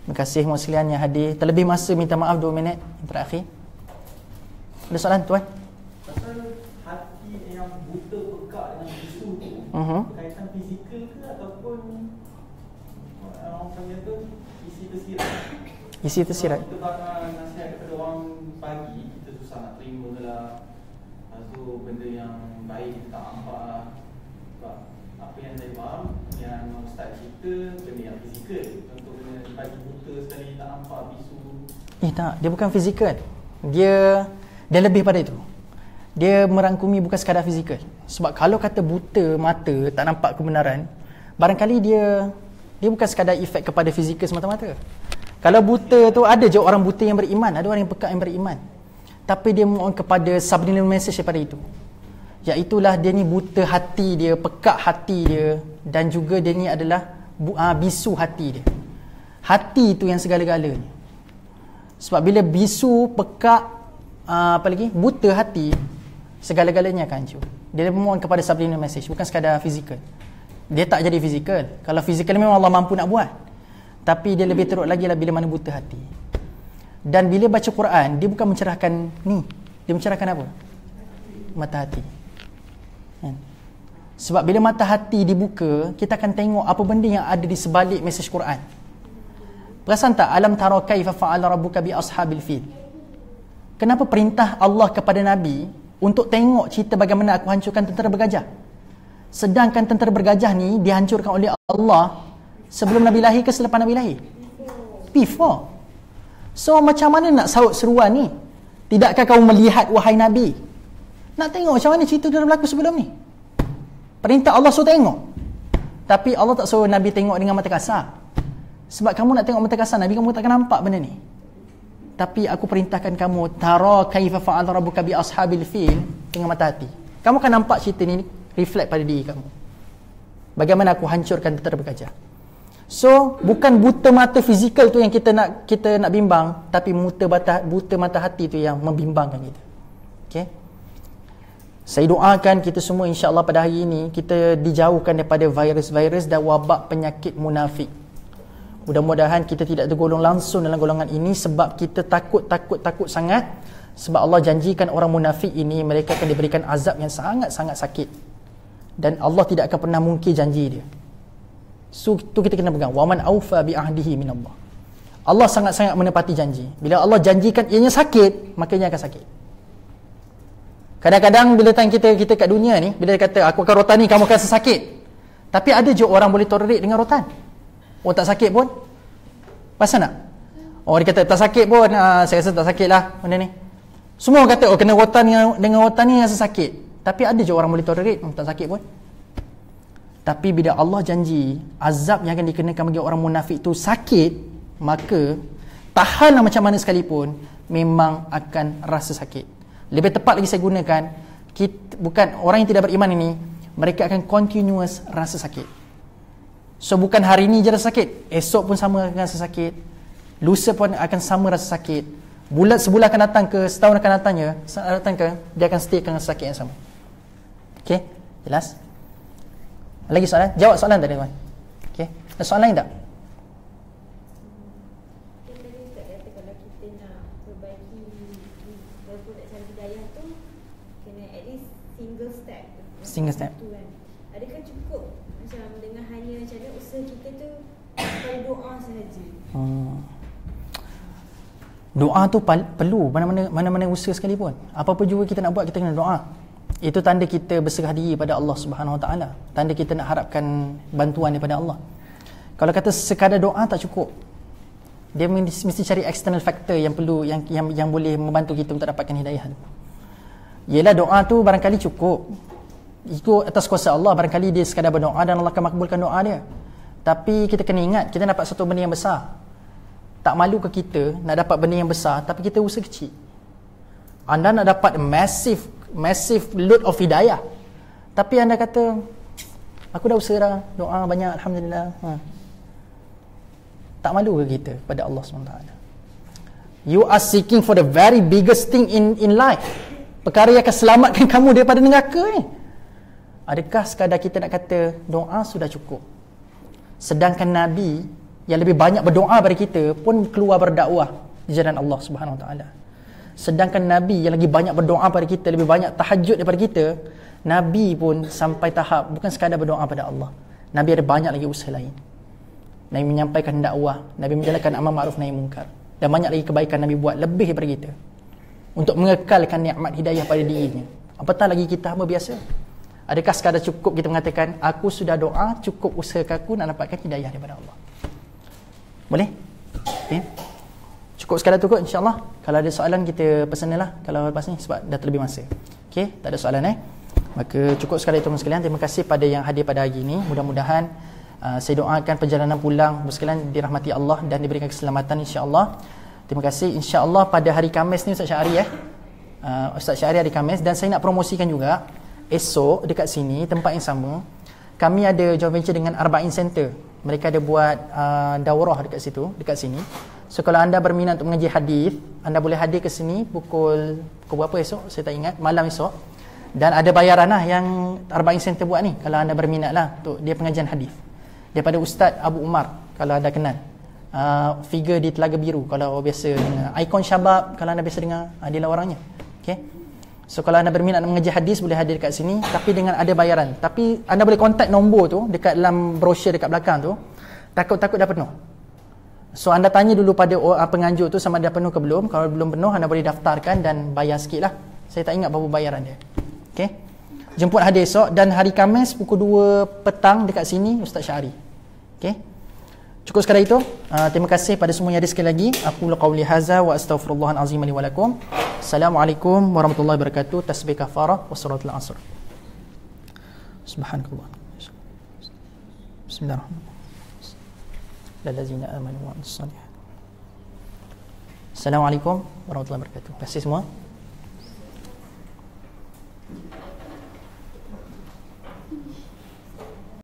Terima kasih semua sekalian yang hadir. Terlebih masa minta maaf 2 minit yang terakhir. Ada soalan tuan?
Berkaitan fizikal ke ataupun orang panggil tu isi tersirat?
Isi tersirat.
Kita nasihat kepada orang pagi, kita susah nak terima lah. Lepas tu benda yang baik kita tak nampak lah. Sebab apa yang saya faham, yang Ustaz cerita benda yang fizikal. Contoh benda pagi buta sekali tak nampak, bisu.
Tak, dia bukan fizikal. Dia lebih pada itu. Dia merangkumi bukan sekadar fizikal. Sebab kalau kata buta mata, tak nampak kebenaran, barangkali dia bukan sekadar efek kepada fizikal semata-mata. Kalau buta tu, ada je orang buta yang beriman, ada orang yang pekat yang beriman, tapi dia mohon kepada subliminal message daripada itu, iaitulah dia ni buta hati dia, pekat hati dia, dan juga dia ni adalah bisu hati dia. Hati itu yang segala-galanya. Sebab bila bisu, pekat, apa lagi, buta hati, segala-galanya akan hancur. Dia memohon kepada subliminal message, bukan sekadar fizikal. Dia tak jadi fizikal. Kalau fizikal memang Allah mampu nak buat, tapi dia lebih teruk lagi lah bila mana buta hati. Dan bila baca Quran, dia bukan mencerahkan ni, dia mencerahkan apa? Mata hati. Sebab bila mata hati dibuka, kita akan tengok apa benda yang ada di sebalik mesej Quran. Perasan tak? Alam tara kaifa fa'ala rabbuka bi ashabil fil. Kenapa perintah Allah kepada Nabi untuk tengok cerita bagaimana aku hancurkan tentera bergajah, sedangkan tentera bergajah ni dihancurkan oleh Allah sebelum Nabi lahir ke selepas Nabi lahir? Before. So macam mana nak saut seruan ni? Tidakkah kamu melihat wahai Nabi? Nak tengok macam mana cerita dah berlaku sebelum ni? Perintah Allah suruh tengok, tapi Allah tak suruh Nabi tengok dengan mata kasar. Sebab kamu nak tengok mata kasar, Nabi kamu takkan nampak benda ni. Tapi aku perintahkan kamu, tara kaifa fa'ala rabbuka bi ashabil fil, dengan mata hati. kamu akan nampak cerita ni reflect pada diri kamu. Bagaimana aku hancurkan tentera bergajah. So, bukan buta mata fizikal tu yang kita nak bimbang, tapi buta mata hati tu yang membimbangkan kita. Okay? Saya doakan kita semua insya-Allah pada hari ini kita dijauhkan daripada virus-virus dan wabak penyakit munafik. Mudah-mudahan kita tidak tergolong langsung dalam golongan ini sebab kita takut sangat, sebab Allah janjikan orang munafik ini mereka akan diberikan azab yang sangat-sangat sakit dan Allah tidak akan pernah mungkir janji dia. So tu kita kena pegang, wa man aufa bi ahdihi minallah. Allah sangat-sangat menepati janji. Bila Allah janjikan ianya sakit, maka ianya akan sakit. Kadang-kadang bila kita kat dunia ni, bila dia kata aku akan rotan ni, kamu akan sakit. Tapi ada je orang boleh tolerate dengan rotan. Oh tak sakit pun. Pasal nak? Oh dia kata tak sakit pun, saya rasa tak sakit lah benda ni. Semua orang kata oh kena rotan dengan rotan ni rasa sakit. Tapi ada je orang boleh tolerate, tak sakit pun. Tapi bila Allah janji azab yang akan dikenakan bagi orang munafik tu sakit, maka tahanlah macam mana sekalipun memang akan rasa sakit. Lebih tepat lagi saya gunakan, bukan orang yang tidak beriman ini, mereka akan continuous rasa sakit. So bukan hari ni je rasa sakit, esok pun sama akan rasa sakit, lusa pun akan sama rasa sakit, sebulan akan datang ke, setahun akan datang ke, dia akan stay akan rasa sakit yang sama. Okay, jelas? Lagi soalan? Jawab soalan tadi tuan. Okay, ada soalan lain tak? Single step.
Adakah cukup macam dengan hanya macam mana usaha kita tu pada doa sahaja?
Doa tu perlu mana-mana usaha sekalipun. Apa-apa juga kita nak buat, kita kena doa. Itu tanda kita berserah diri pada Allah Subhanahu Wa Taala. Tanda kita nak harapkan bantuan daripada Allah. Kalau kata sekadar doa tak cukup. Dia mesti cari external factor yang perlu yang boleh membantu kita untuk dapatkan hidayah. Yelah doa tu barangkali cukup. Itu atas kuasa Allah, barangkali dia sekadar berdoa dan Allah akan makbulkan doa dia. Tapi kita kena ingat, kita dapat satu benda yang besar. Tak malu ke kita nak dapat benda yang besar tapi kita usaha kecil? Anda nak dapat massive load of hidayah, tapi anda kata aku dah usaha dah, doa banyak alhamdulillah. Tak malu ke kita pada Allah SWT? You are seeking for the very biggest thing in life, perkara yang akan selamatkan kamu daripada neraka ni. Adakah sekadar kita nak kata doa sudah cukup? Sedangkan Nabi yang lebih banyak berdoa pada kita pun keluar berdakwah di jalan Allah Subhanahu Wa Taala. Sedangkan Nabi yang lagi banyak berdoa pada kita, lebih banyak tahajud daripada kita, Nabi pun sampai tahap bukan sekadar berdoa pada Allah. Nabi ada banyak lagi usaha lain. Nabi menyampaikan dakwah, Nabi menjalankan amar ma'ruf nahi munkar, dan banyak lagi kebaikan Nabi buat lebih daripada kita untuk mengekalkan nikmat hidayah pada dirinya. Apatah lagi kita hamba biasa. Adakah sekadar cukup kita mengatakan aku sudah doa, cukup usaha aku nak dapatkan hidayah daripada Allah? Boleh? Okay. Cukup sekadar tu kot insya-Allah. Kalau ada soalan kita personal lah kalau lepas ni sebab dah terlebih masa. Okey, tak ada soalan Maka cukup sekadar itu sekalian. Terima kasih pada yang hadir pada hari ini. Mudah-mudahan saya doakan perjalanan pulang sekalian dirahmati Allah dan diberikan keselamatan insya-Allah. Terima kasih. Insya-Allah pada hari Khamis ni Ustaz Syahri Ustaz Syahri hari Khamis, dan saya nak promosikan juga esok dekat sini tempat yang sama kami ada joint venture dengan Arba'in Center. Mereka ada buat daurah dekat sini. So kalau anda berminat untuk mengaji hadis, anda boleh hadir ke sini pukul berapa esok saya tak ingat, malam esok, dan ada bayaran lah yang Arba'in Center buat ni kalau anda berminat lah untuk dia pengajian hadis daripada Ustaz Abu Umar kalau anda kenal. Figure di Telaga Biru kalau biasa dengar, Ikon Syabab kalau anda biasa dengar, dia lah orangnya. Okay. So kalau anda berminat nak mengaji hadis boleh hadir dekat sini tapi dengan ada bayaran. Tapi anda boleh kontak nombor tu dekat dalam brosur dekat belakang tu. Takut-takut dah penuh. So anda tanya dulu pada penganjur tu sama ada penuh ke belum. Kalau belum penuh anda boleh daftarkan dan bayar sikit lah. Saya tak ingat berapa bayaran dia. Okay. Jemput hadir esok dan hari Khamis pukul 2 petang dekat sini Ustaz Syahri. Okay. Cukup sekadar itu. Terima kasih pada semua yang hadir sekali lagi. Aku qauli hadza wa astaghfirullahal azim li wa lakum. Assalamualaikum warahmatullahi wabarakatuh. Tasbih kafarah wa salatul asr. Subhanakallah. Bismillahirrahmanirrahim. Lillazina amanu wa amilus solihat. Assalamualaikum warahmatullahi wabarakatuh. Terima kasih semua.